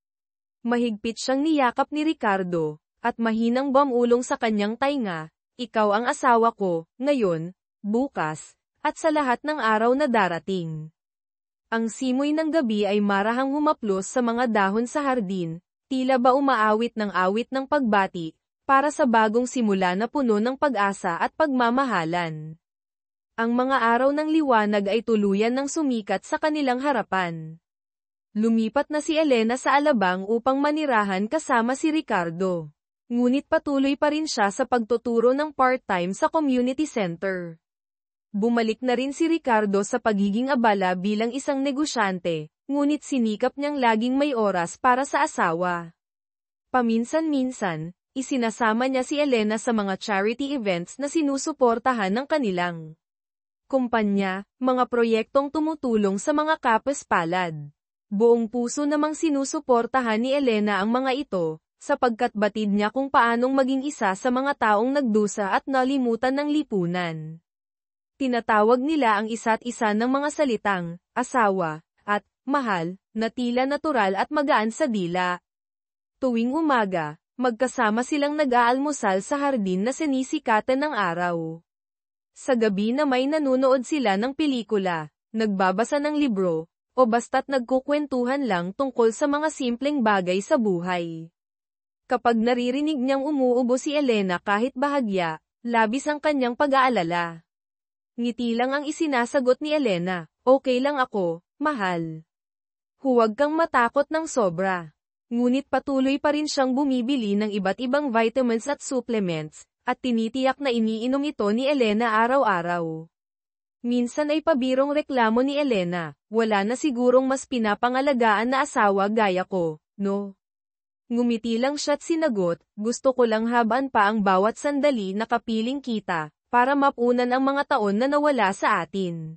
Mahigpit siyang niyakap ni Ricardo, at mahinang bumulong sa kanyang tainga, "Ikaw ang asawa ko, ngayon, bukas, at sa lahat ng araw na darating." Ang simoy ng gabi ay marahang humaplos sa mga dahon sa hardin, tila ba umaawit ng awit ng pagbati, para sa bagong simula na puno ng pag-asa at pagmamahalan. Ang mga araw ng liwanag ay tuluyan ng sumikat sa kanilang harapan. Lumipat na si Elena sa Alabang upang manirahan kasama si Ricardo. Ngunit patuloy pa rin siya sa pagtuturo ng part-time sa community center. Bumalik na rin si Ricardo sa pagiging abala bilang isang negosyante, ngunit sinikap niyang laging may oras para sa asawa. Paminsan-minsan, isinasama niya si Elena sa mga charity events na sinusuportahan ng kanilang kumpanya, mga proyektong tumutulong sa mga kapaspalad. Buong puso namang sinusuportahan ni Elena ang mga ito, sapagkat batid niya kung paanong maging isa sa mga taong nagdusa at nalimutan ng lipunan. Tinatawag nila ang isa't isa ng mga salitang, asawa, at mahal, na tila natural at magaan sa dila. Tuwing umaga, magkasama silang nag-aalmusal sa hardin na sinisikatan ng araw. Sa gabi na may nanonood sila ng pelikula, nagbabasa ng libro, o basta't nagkukwentuhan lang tungkol sa mga simpleng bagay sa buhay. Kapag naririnig niyang umuubo si Elena kahit bahagya, labis ang kanyang pag-aalala. Ngiti lang ang isinasagot ni Elena, "Okay lang ako, mahal. Huwag kang matakot ng sobra." Ngunit patuloy pa rin siyang bumibili ng iba't ibang vitamins at supplements, at tinitiyak na iniinom ito ni Elena araw-araw. Minsan ay pabirong reklamo ni Elena, "Wala na sigurong mas pinapangalagaan na asawa gaya ko, no?" Ngumiti lang siya't sinagot, "Gusto ko lang habaan pa ang bawat sandali na kapiling kita, para mapunan ang mga taon na nawala sa atin."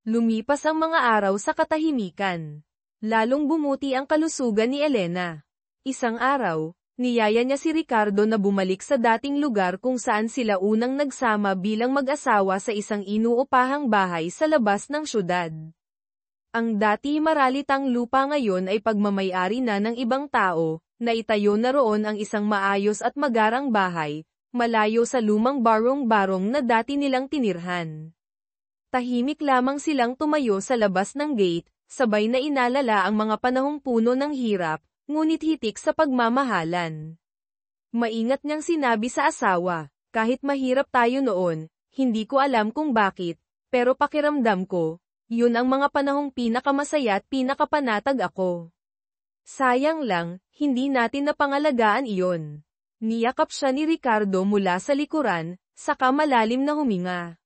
Lumipas ang mga araw sa katahimikan. Lalong bumuti ang kalusugan ni Elena. Isang araw, niyaya niya si Ricardo na bumalik sa dating lugar kung saan sila unang nagsama bilang mag-asawa sa isang inuupahang bahay sa labas ng syudad. Ang dati maralitang lupa ngayon ay pagmamay-ari na ng ibang tao, na itayo na roon ang isang maayos at magarang bahay, malayo sa lumang barong-barong na dati nilang tinirhan. Tahimik lamang silang tumayo sa labas ng gate, sabay na inalala ang mga panahong puno ng hirap, ngunit hitik sa pagmamahalan. Maingat niyang sinabi sa asawa, "Kahit mahirap tayo noon, hindi ko alam kung bakit, pero pakiramdam ko, yun ang mga panahong pinakamasaya at pinakapanatag ako. Sayang lang, hindi natin napangalagaan iyon." Niyakap siya ni Ricardo mula sa likuran, saka malalim na huminga.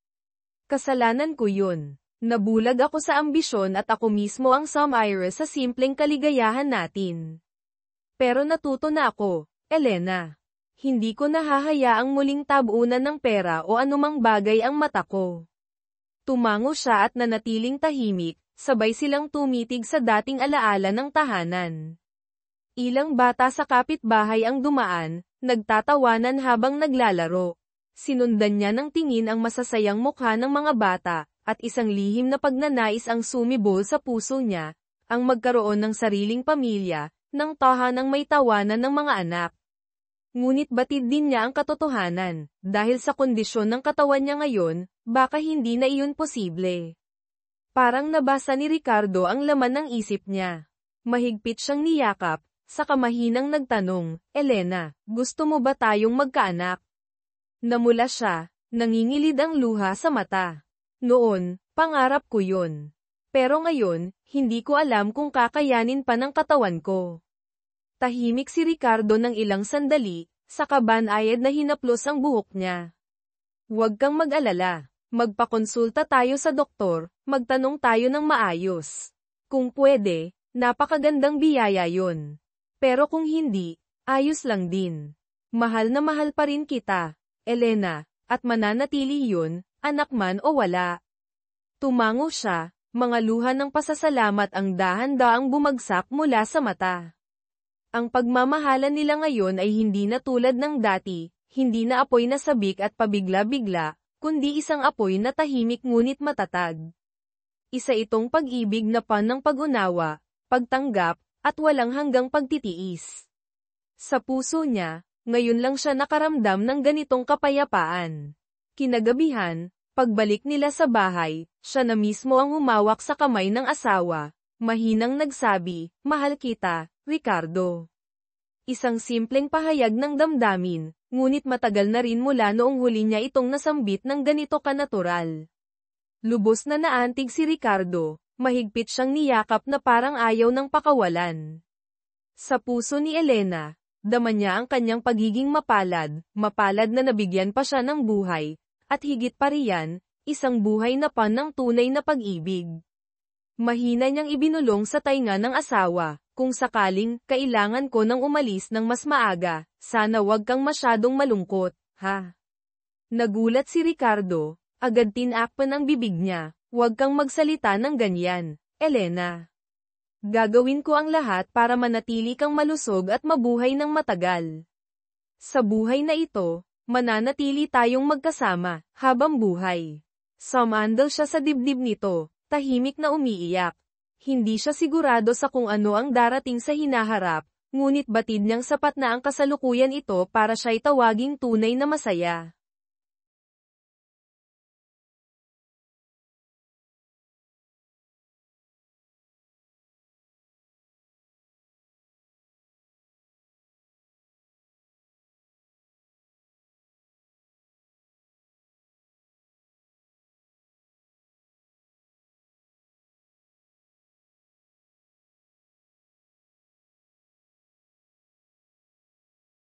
"Kasalanan ko yun. Nabulag ako sa ambisyon at ako mismo ang sumire sa simpleng kaligayahan natin. Pero natuto na ako, Elena. Hindi ko nahahayaang muling tabunan ng pera o anumang bagay ang mata ko." Tumango siya at nanatiling tahimik, sabay silang tumitig sa dating alaala ng tahanan. Ilang bata sa kapitbahay ang dumaan, nagtatawanan habang naglalaro. Sinundan niya ng tingin ang masasayang mukha ng mga bata, at isang lihim na pagnanais ang sumibol sa puso niya, ang magkaroon ng sariling pamilya, ng tahanang may tawanan ng mga anak. Ngunit batid din niya ang katotohanan, dahil sa kondisyon ng katawan niya ngayon, baka hindi na iyon posible. Parang nabasa ni Ricardo ang laman ng isip niya. Mahigpit siyang niyakap, saka mahinang nagtanong, Elena, gusto mo ba tayong magkaanak? Namula siya, nangingilid ang luha sa mata. Noon, pangarap ko yun. Pero ngayon, hindi ko alam kung kakayanin pa ng katawan ko. Tahimik si Ricardo ng ilang sandali, saka banayad na hinaplos ang buhok niya. Huwag kang mag-alala. Magpakonsulta tayo sa doktor, magtanong tayo ng maayos. Kung pwede, napakagandang biyaya yun. Pero kung hindi, ayos lang din. Mahal na mahal pa rin kita, Elena, at mananatili yun, anak man o wala. Tumango siya, mga luha ng pasasalamat ang dahan-daang bumagsak mula sa mata. Ang pagmamahalan nila ngayon ay hindi na tulad ng dati, hindi na apoy na sabik at pabigla-bigla, kundi isang apoy na tahimik ngunit matatag. Isa itong pag-ibig na ng pag-unawa, pagtanggap, at walang hanggang pagtitiis. Sa puso niya, ngayon lang siya nakaramdam ng ganitong kapayapaan. Kinagabihan, pagbalik nila sa bahay, siya na mismo ang humawak sa kamay ng asawa, mahinang nagsabi, mahal kita, Ricardo. Isang simpleng pahayag ng damdamin, ngunit matagal na rin mula noong huli niya itong nasambit ng ganito kanatural. Lubos na naantig si Ricardo, mahigpit siyang niyakap na parang ayaw ng pakawalan. Sa puso ni Elena, dama niya ang kanyang pagiging mapalad na nabigyan pa siya ng buhay, at higit pa riyan, isang buhay na ng tunay na pag-ibig. Mahina niyang ibinulong sa tainga ng asawa, kung sakaling, kailangan ko nang umalis ng mas maaga, sana wag kang masyadong malungkot, ha? Nagulat si Ricardo, agad tinakpan ang bibig niya, wag kang magsalita ng ganyan, Elena. Gagawin ko ang lahat para manatili kang malusog at mabuhay ng matagal. Sa buhay na ito, mananatili tayong magkasama, habang buhay. Sumandal siya sa dibdib nito, tahimik na umiiyak. Hindi siya sigurado sa kung ano ang darating sa hinaharap, ngunit batid niyang sapat na ang kasalukuyan ito para siya'y tawaging tunay na masaya.